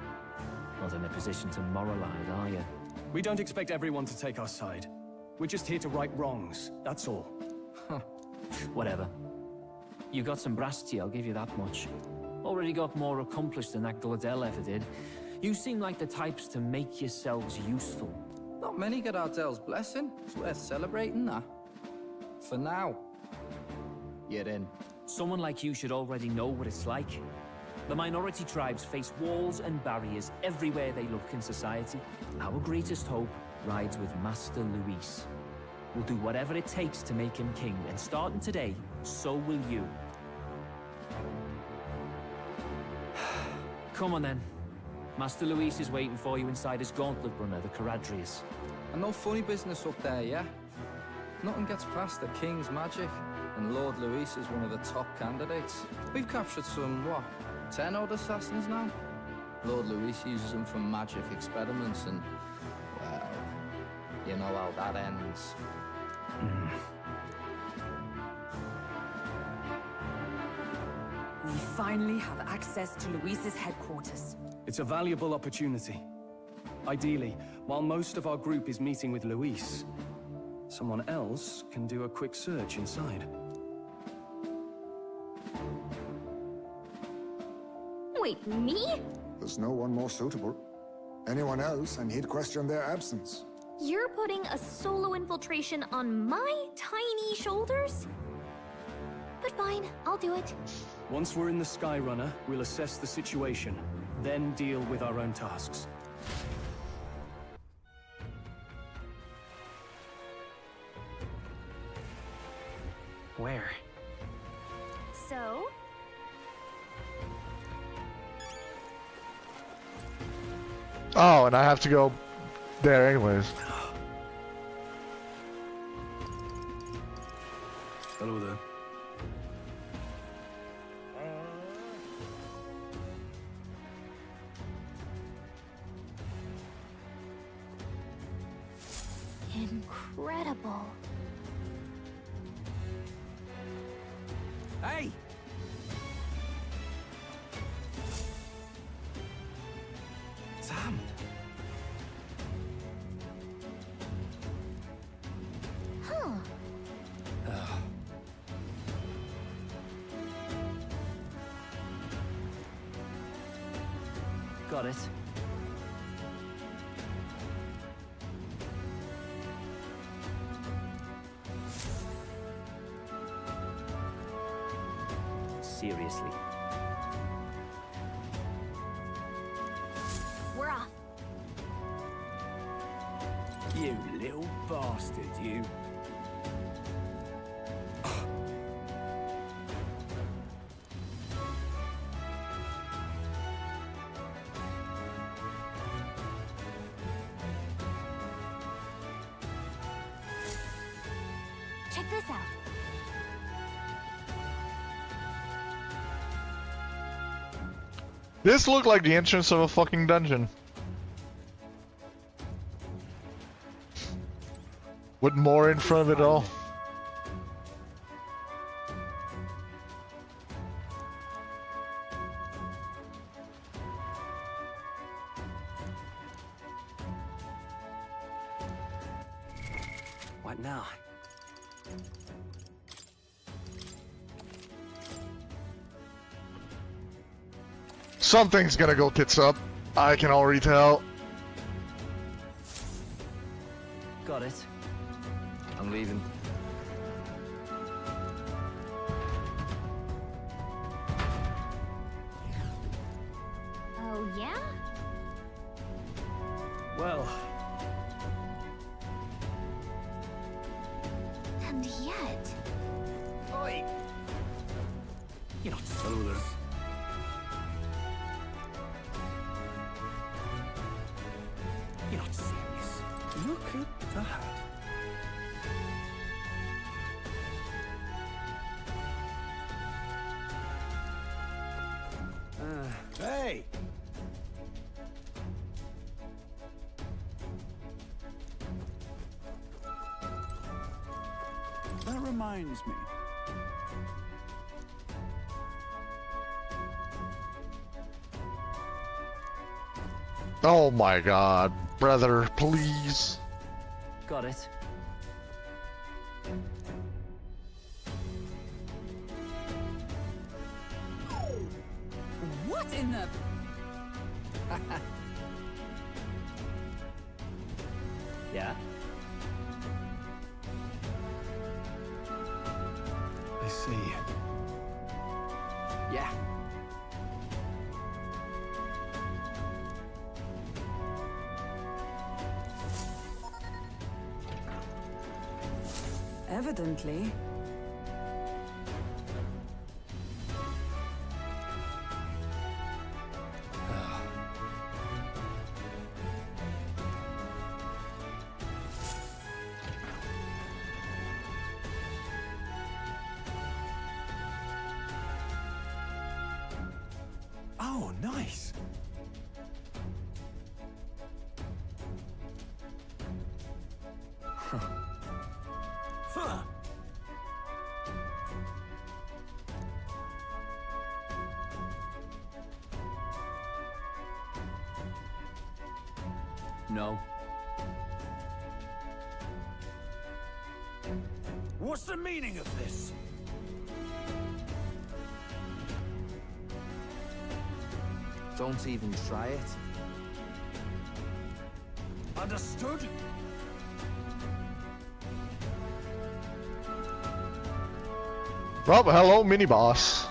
Not in a position to moralize, are you? We don't expect everyone to take our side. We're just here to right wrongs, that's all. Whatever. You got some brass, I'll give you that much. Already got more accomplished than that Gladel ever did. You seem like the types to make yourselves useful. Not many get Ardel's blessing. It's worth celebrating that. For now. You're in. Someone like you should already know what it's like. The minority tribes face walls and barriers everywhere they look in society. Our greatest hope rides with Master Luis. We'll do whatever it takes to make him king, and starting today, so will you. Come on then. Master Luis is waiting for you inside his gauntlet runner, the Caradrius. And no funny business up there, yeah? Nothing gets past the king's magic, and Lord Luis is one of the top candidates. We've captured some, what, 10 odd assassins now? Lord Luis uses them for magic experiments and, well, you know how that ends. We finally have access to Luis's headquarters. It's a valuable opportunity. Ideally, while most of our group is meeting with Luis, someone else can do a quick search inside. Wait, me? There's no one more suitable. Anyone else, and he'd question their absence. You're putting a solo infiltration on my tiny shoulders? But fine, I'll do it. Once we're in the Skyrunner, we'll assess the situation, then deal with our own tasks. Where? So? Oh, and I have to go there anyways. Hello there. Incredible. Hey! Sam! Huh. Got it. Seriously. We're off. You little bastard, you. Check this out. This looked like the entrance of a fucking dungeon. With more in front of it all. What now? Something's gonna go tits up. I can already tell. Got it. I'm leaving. Oh, yeah? Well, And And yet... Oi! You're not solar. You're not serious. Look at that. Hey! That reminds me. Oh my god, brother, please. Got it. What in the... Yeah? I see. Yeah. Evidently. Oh, nice. Huh. No. What's the meaning of this? Don't even try it. Understood? Well, hello, mini boss.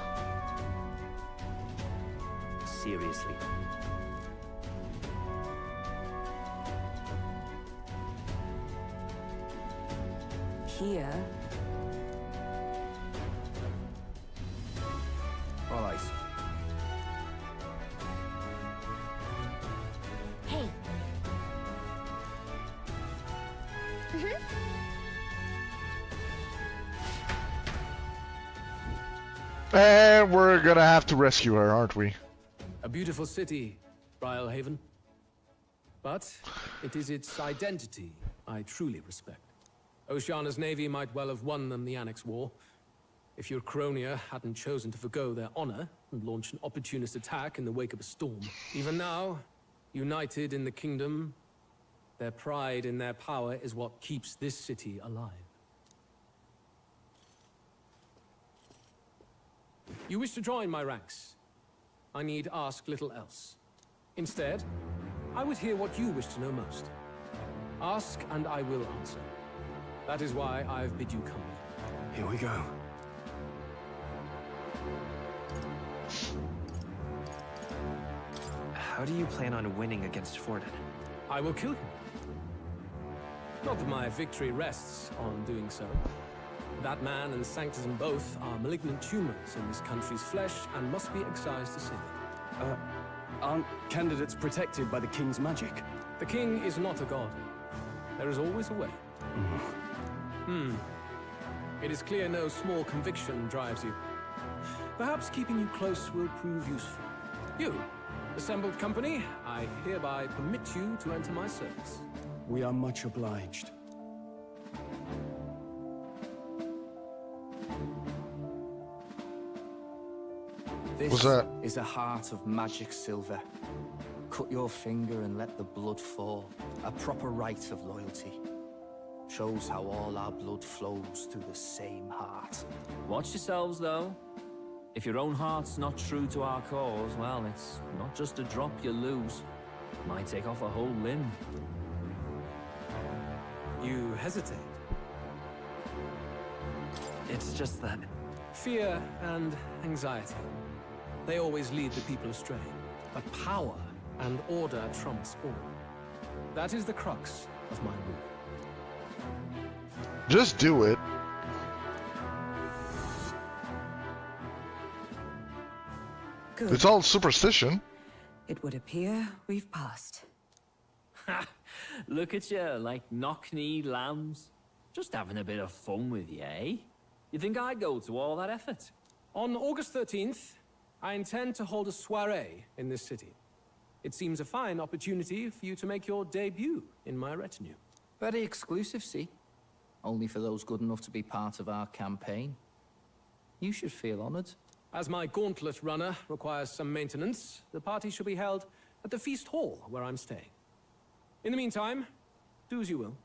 Seriously. Here. All right. Hey. And we're gonna have to rescue her, aren't we? A beautiful city, Brialhaven. But it is its identity I truly respect. Oceana's navy might well have won them the Annex War. If your Cronia hadn't chosen to forgo their honor and launch an opportunist attack in the wake of a storm. Even now, united in the kingdom, their pride in their power is what keeps this city alive. You wish to join my ranks. I need ask little else. Instead, I would hear what you wish to know most. Ask and I will answer. That is why I've bid you come. Here we go. How do you plan on winning against Forden? I will kill him. Not that my victory rests on doing so. That man and Sanctism both are malignant tumors in this country's flesh and must be excised to save it. Aren't candidates protected by the king's magic? The king is not a god. There is always a way. It is clear no small conviction drives you. Perhaps keeping you close will prove useful. You, assembled company, I hereby permit you to enter my service. We are much obliged. What's that? Is a heart of magic silver. Cut your finger and let the blood fall. A proper rite of loyalty. Shows how all our blood flows through the same heart. Watch yourselves, though. If your own heart's not true to our cause, well, it's not just a drop you lose. Might take off a whole limb. You hesitate? It's just that... Fear and anxiety. They always lead the people astray. But power and order trumps all. That is the crux of my rule. Just do it. Good. It's all superstition. It would appear we've passed. Ha! Look at you, like knock-kneed lambs. Just having a bit of fun with you, eh? You think I'd go to all that effort? On August 13th, I intend to hold a soiree in this city. It seems a fine opportunity for you to make your debut in my retinue. Very exclusive, see? Only for those good enough to be part of our campaign. You should feel honored. As my gauntlet runner requires some maintenance, the party shall be held at the feast hall where I'm staying. In the meantime, do as you will.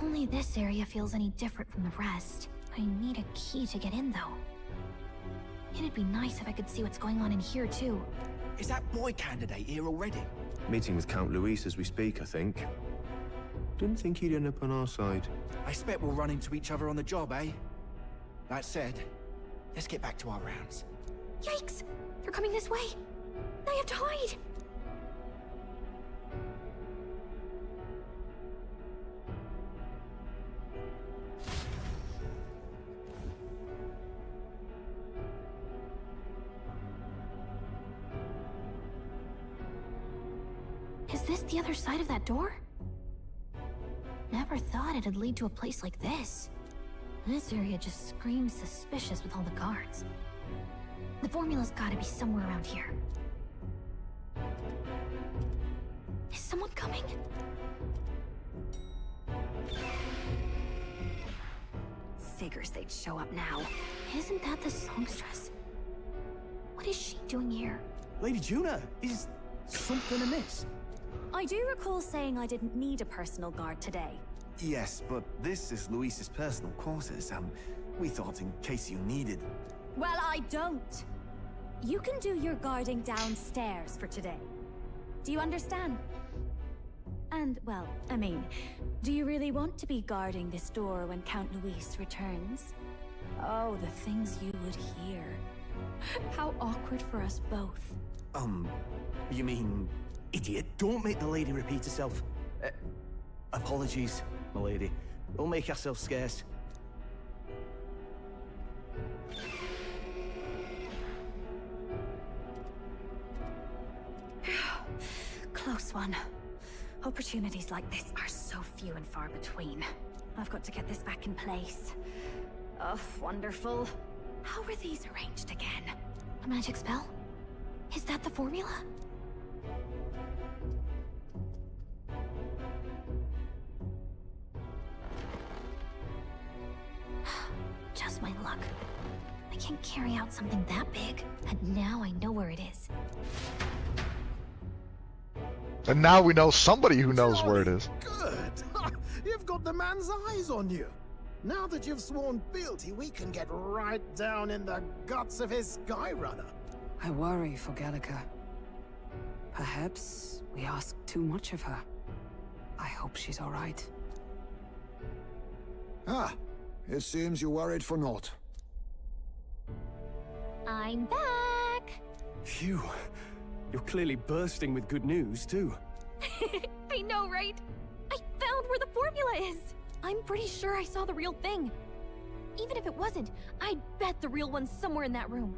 Only this area feels any different from the rest. I need a key to get in, though. It'd be nice if I could see what's going on in here, too. Is that boy candidate here already? Meeting with Count Luis as we speak, I think. Didn't think he'd end up on our side. I expect we'll run into each other on the job, eh? That said, let's get back to our rounds. Yikes! They're coming this way! I have to hide! Is this the other side of that door? Never thought it'd lead to a place like this. This area just screams suspicious with all the guards. The formula's gotta be somewhere around here. Is someone coming? Figures they'd show up now. Isn't that the songstress? What is she doing here? Lady Juna, is something amiss? I do recall saying I didn't need a personal guard today. Yes, but this is Luis's personal quarters, and we thought in case you needed... Well, I don't. You can do your guarding downstairs for today. Do you understand? And, well, I mean, do you really want to be guarding this door when Count Luis returns? Oh, the things you would hear. How awkward for us both. You mean... Idiot, don't make the lady repeat herself. Apologies, my lady. We'll make ourselves scarce. Close one. Opportunities like this are so few and far between. I've got to get this back in place. Oh, wonderful. How were these arranged again? A magic spell? Is that the formula? Just my luck. I can't carry out something that big, and now I know where it is. And now we know somebody who knows where it is. Good! You've got the man's eyes on you. Now that you've sworn fealty, we can get right down in the guts of his Skyrunner. I worry for Gallica. Perhaps we ask too much of her. I hope she's all right. Ah, it seems you worried for naught. I'm back! Phew. You're clearly bursting with good news, too. I know, right? I found where the formula is! I'm pretty sure I saw the real thing. Even if it wasn't, I'd bet the real one's somewhere in that room.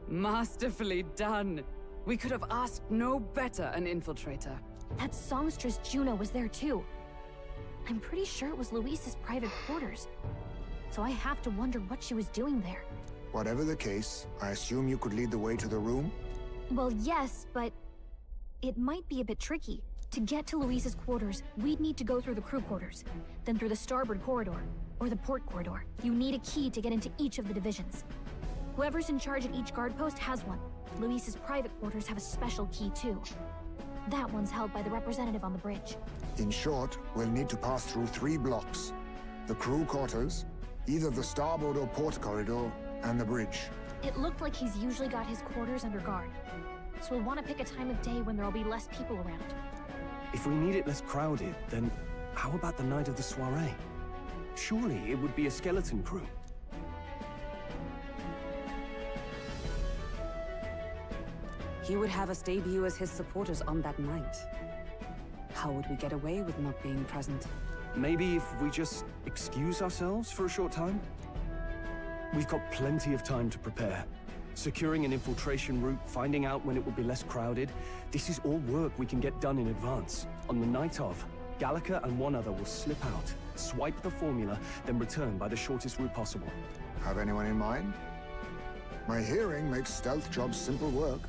Masterfully done. We could have asked no better an infiltrator. That songstress Juno was there too. I'm pretty sure it was Luis's private quarters. So I have to wonder what she was doing there. Whatever the case, I assume you could lead the way to the room? Well, yes, but it might be a bit tricky. To get to Luis's quarters, we'd need to go through the crew quarters, then through the starboard corridor, or the port corridor. You need a key to get into each of the divisions. Whoever's in charge at each guard post has one. Luis's private quarters have a special key too. That one's held by the representative on the bridge. In short, we'll need to pass through 3 blocks. The crew quarters, either the starboard or port corridor, and the bridge. It looked like he's usually got his quarters under guard. So we'll want to pick a time of day when there'll be less people around. If we need it less crowded, then how about the night of the soiree? Surely it would be a skeleton crew. He would have us debut as his supporters on that night. How How would we get away with not being present? Maybe if we just excuse ourselves for a short time? We've got plenty of time to prepare. Securing an infiltration route, finding out when it will be less crowded. This is all work we can get done in advance. On the night of, Gallica and one other will slip out, swipe the formula, then return by the shortest route possible. Have anyone in mind? My hearing makes stealth jobs simple work.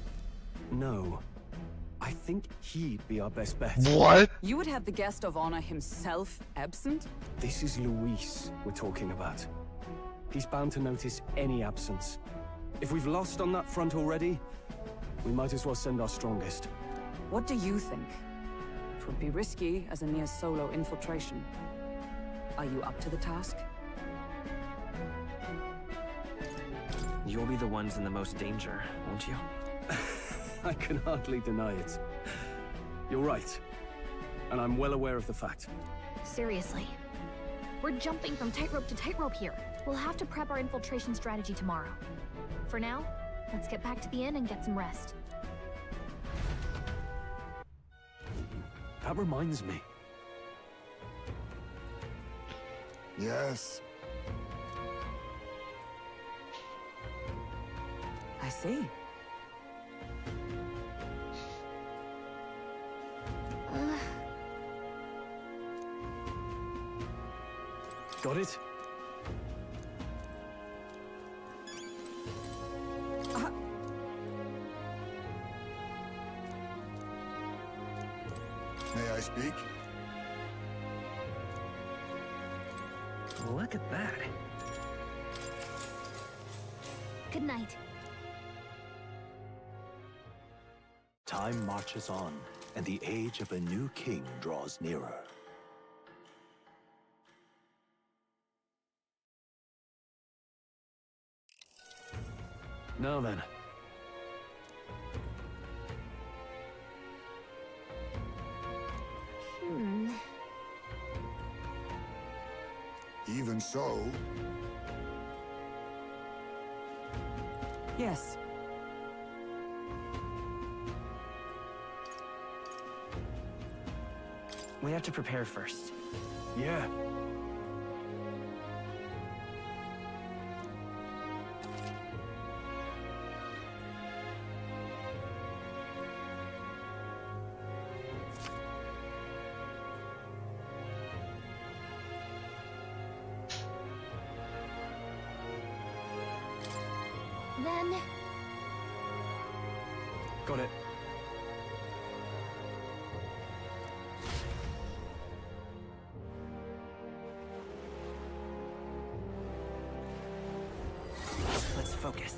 No. I think he'd be our best bet. What? You would have the guest of honor himself absent? This is Luis we're talking about. He's bound to notice any absence. If we've lost on that front already, we might as well send our strongest. What do you think? It would be risky as a near solo infiltration. Are you up to the task? You'll be the ones in the most danger, won't you? I can hardly deny it. You're right. And I'm well aware of the fact. Seriously. We're jumping from tightrope to tightrope here. We'll have to prep our infiltration strategy tomorrow. For now, let's get back to the inn and get some rest. That reminds me. Yes. I see. Got it? May I speak? Look at that. Good night. Time marches on, and the age of a new king draws nearer. Now then. Even so... Yes. We have to prepare first. Yeah. Then... Got it. Let's focus.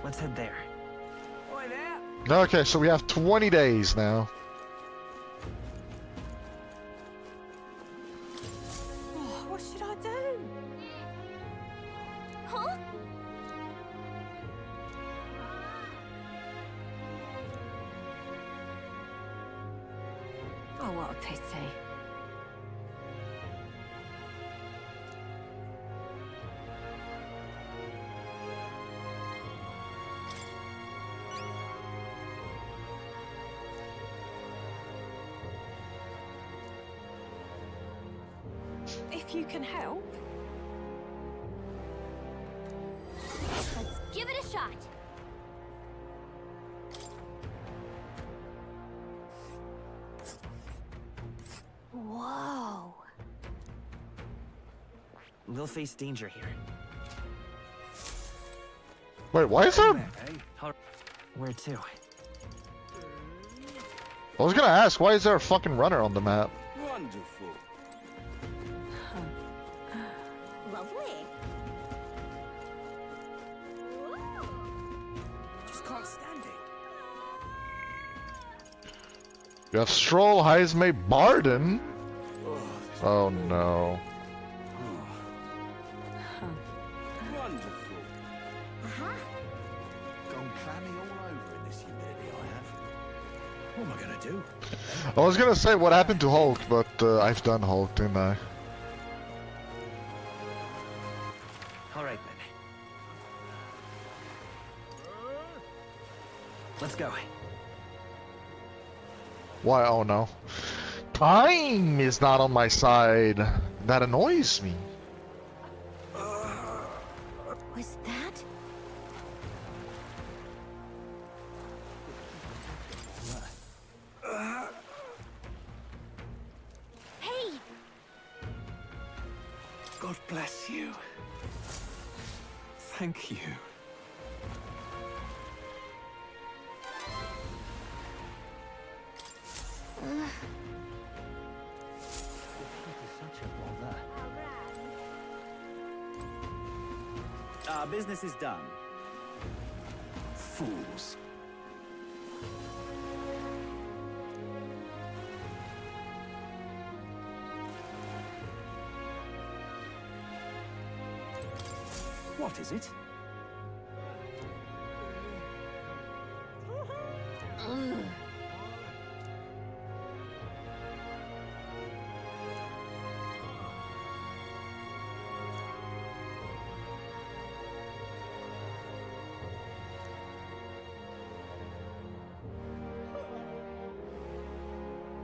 Let's head there. Okay, so we have 20 days now. Oh, what should I do? Huh? Oh, what a pity. If you can help. Let's give it a shot. Whoa. We'll face danger here. Wait, why is there... Where to? I was gonna ask, why is there a fucking runner on the map? Wonderful. Lovely. Just can't stand it. You have Stroll, Heisme, Barden. Oh no. clammy all over in this humidity I have. What am I gonna do? I was gonna say what happened to Hulk, but I've done Hulk, didn't I? All right, then. Let's go. Why? Oh no. Time is not on my side. That annoys me. Was that? Hey! God bless you. Thank you. Such a bother. Our business is done. Fools. What is it? Ugh.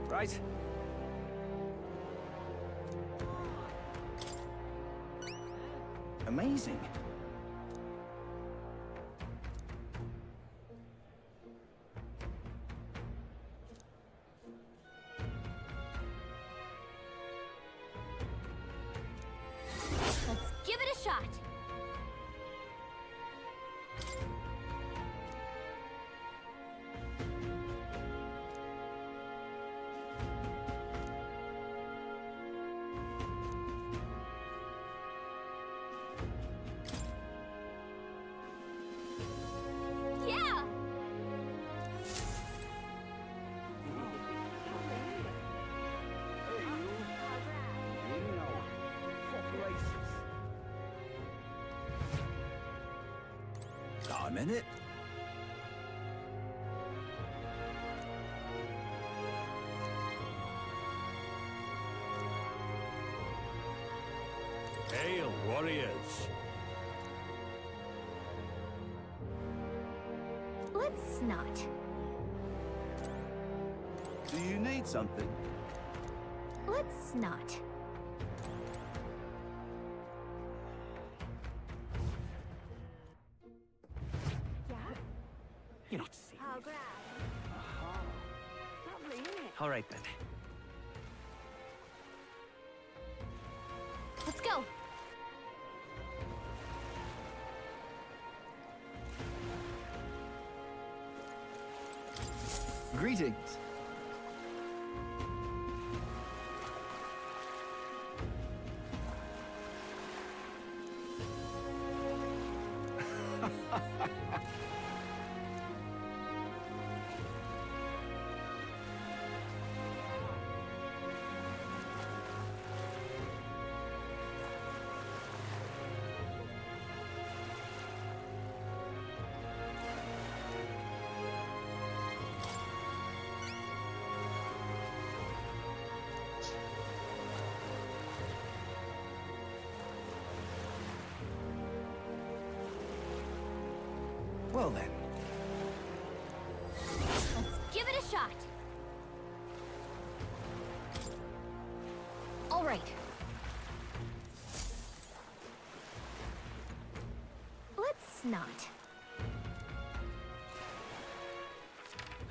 Right. Amazing. Let's give it a shot. Yeah! I'm in it. Hail, warriors! Let's not. Do you need something? Let's not. Yeah? You're not serious. I'll grab. Aha. Lovely, isn't it? All right, then. Let's go. Greetings. Well then. Let's give it a shot. All right. Let's not.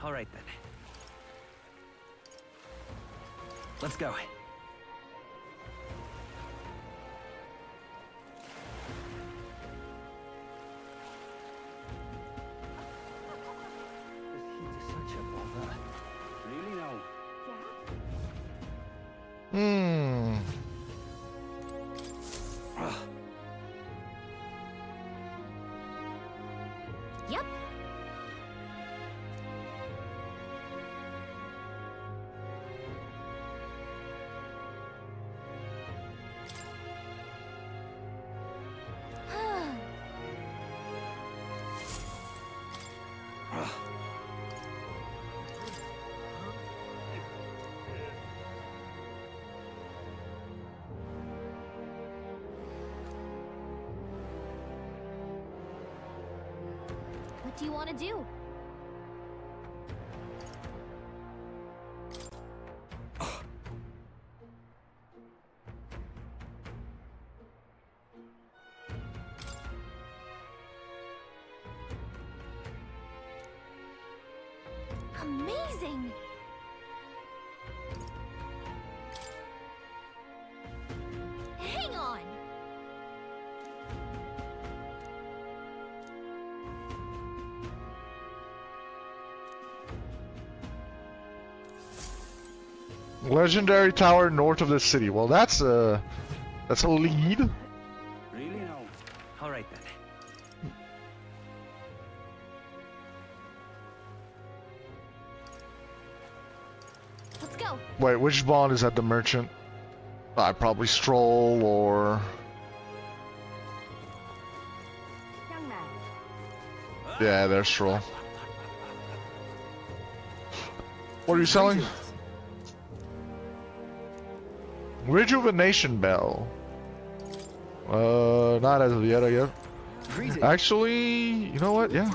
All right, then. Let's go. Such a bother. Really now? Hmm. Yep. What do you want to do? Amazing! Hang on! Legendary tower north of the city. Well, that's a lead. Really now? All right then. Let's go! Wait, which bond is at the merchant? Probably Stroll or... Young man. Yeah, there's Stroll. What are you selling? Rejuvenation Bell. Not as of yet, I guess. Actually, you know what? Yeah.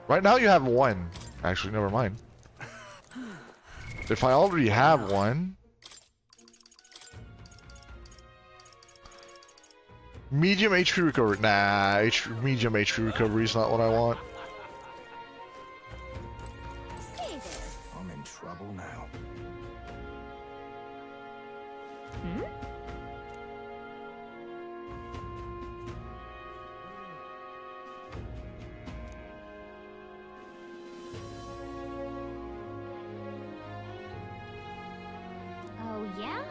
Right now you have one. Actually, never mind. If I already have one... Medium HP recovery. Nah, medium HP recovery is not what I want. I'm in trouble now. Oh, yeah?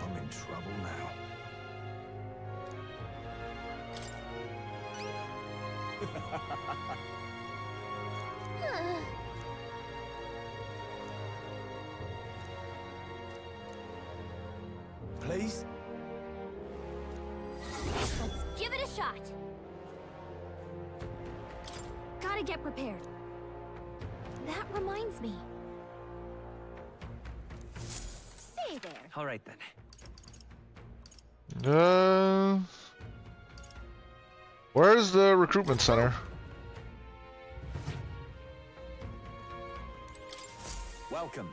I'm in trouble now. Please? Let's give it a shot! Gotta get prepared. That reminds me. Say there. All right then. Where's the recruitment center? Welcome.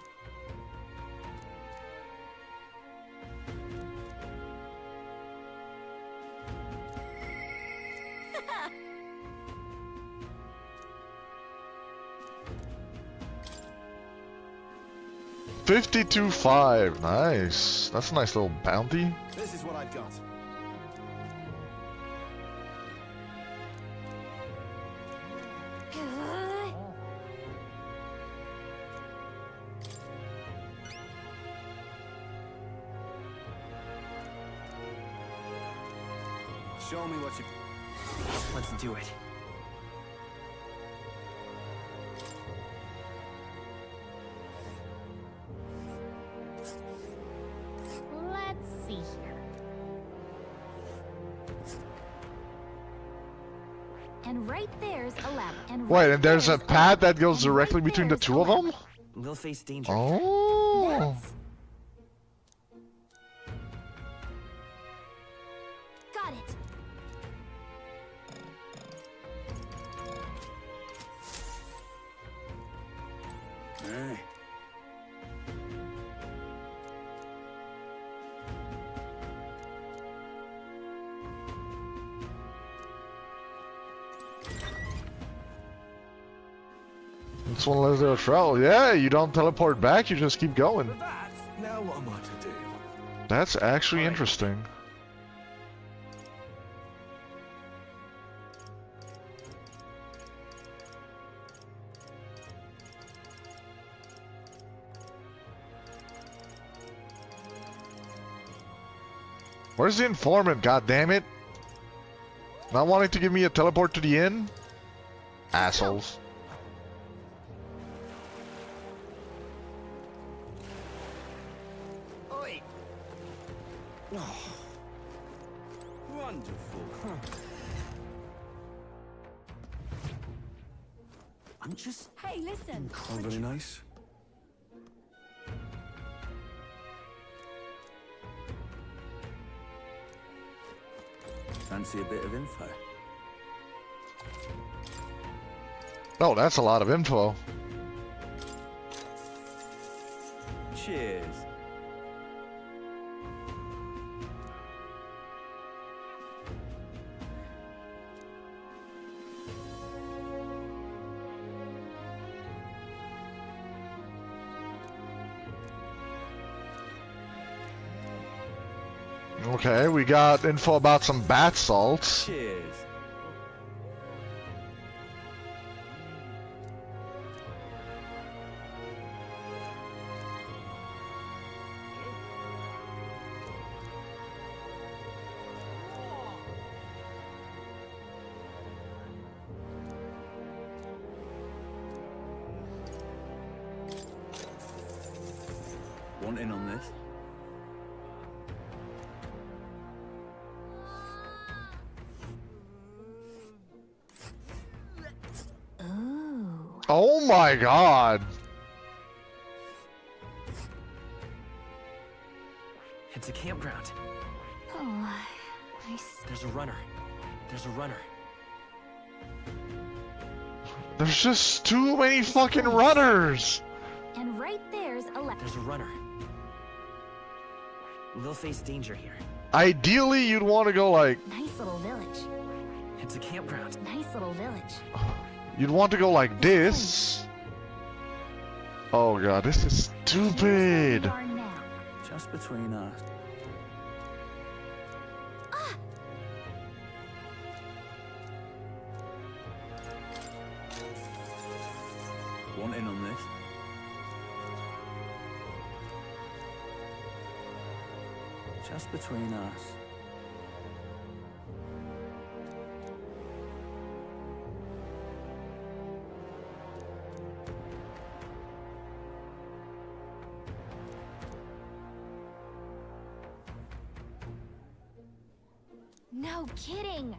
$52.5. Nice. That's a nice little bounty. This is what I've got. Show me what you... Let's do it. Let's see here. And right there's a ladder. And Wait, right and there's a there's pad that goes directly between the two of them? We'll face danger. Oh. Got it. Hey. It's one less there to travel. Yeah, you don't teleport back, you just keep going. Now what am I to do? That's actually interesting. Where's the informant, god damn it? Not wanting to give me a teleport to the inn? Assholes. Oi! Oh, wonderful. I'm just... Hey, listen. Oh, very nice. Fancy a bit of info? Oh, that's a lot of info. Cheers. Okay, we got info about some bath salts. Cheers. Want in on this? Oh my god. It's a campground. Oh, nice. There's a runner. There's a runner. There's just too many fucking runners. And right there's a left. There's a runner. They'll face danger here. Ideally, you'd want to go like... Nice little village. It's a campground. Nice little village. You'd want to go like this. Oh god, this is stupid. Are now. Just between us. Want in on this? Just between us. No kidding.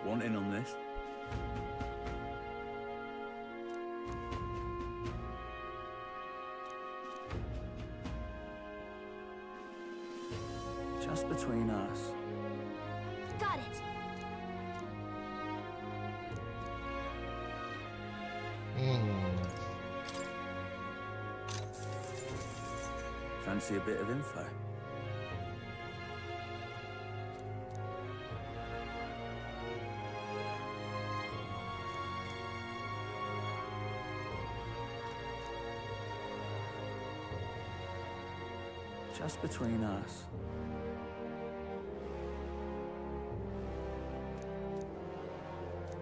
Want in on this? Just between us. Got it. Fancy a bit of info? Just between us.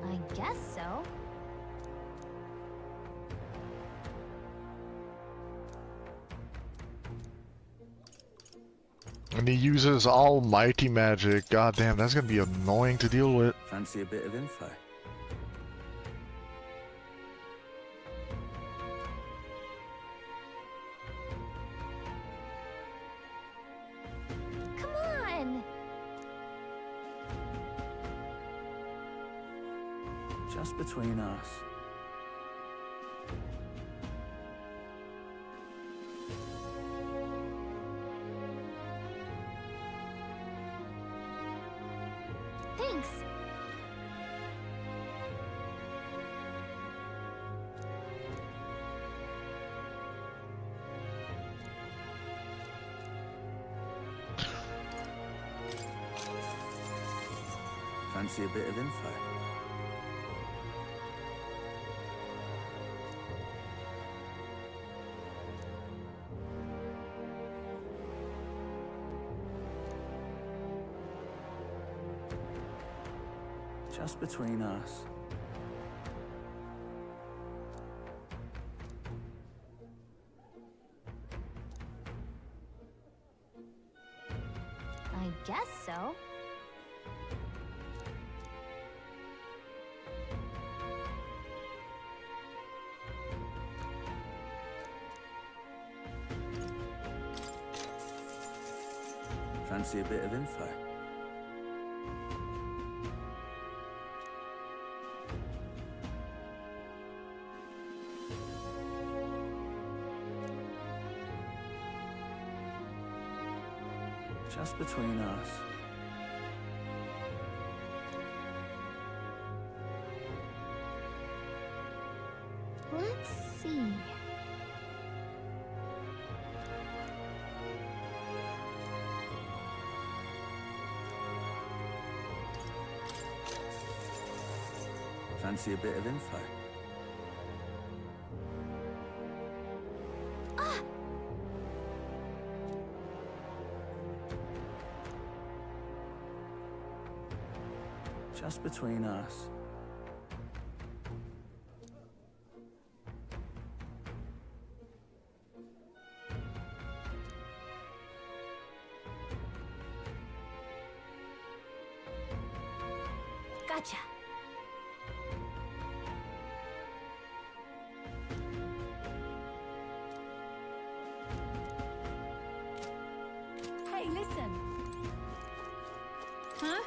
I guess so. And he uses almighty magic. God damn, that's gonna be annoying to deal with. Fancy a bit of info? Come on. Just between us. Thanks. Fancy a bit of info? Just between us. I guess so. Fancy a bit of info? Just between us. Let's see. Fancy a bit of info? Just between us. Gotcha. Hey, listen. Huh?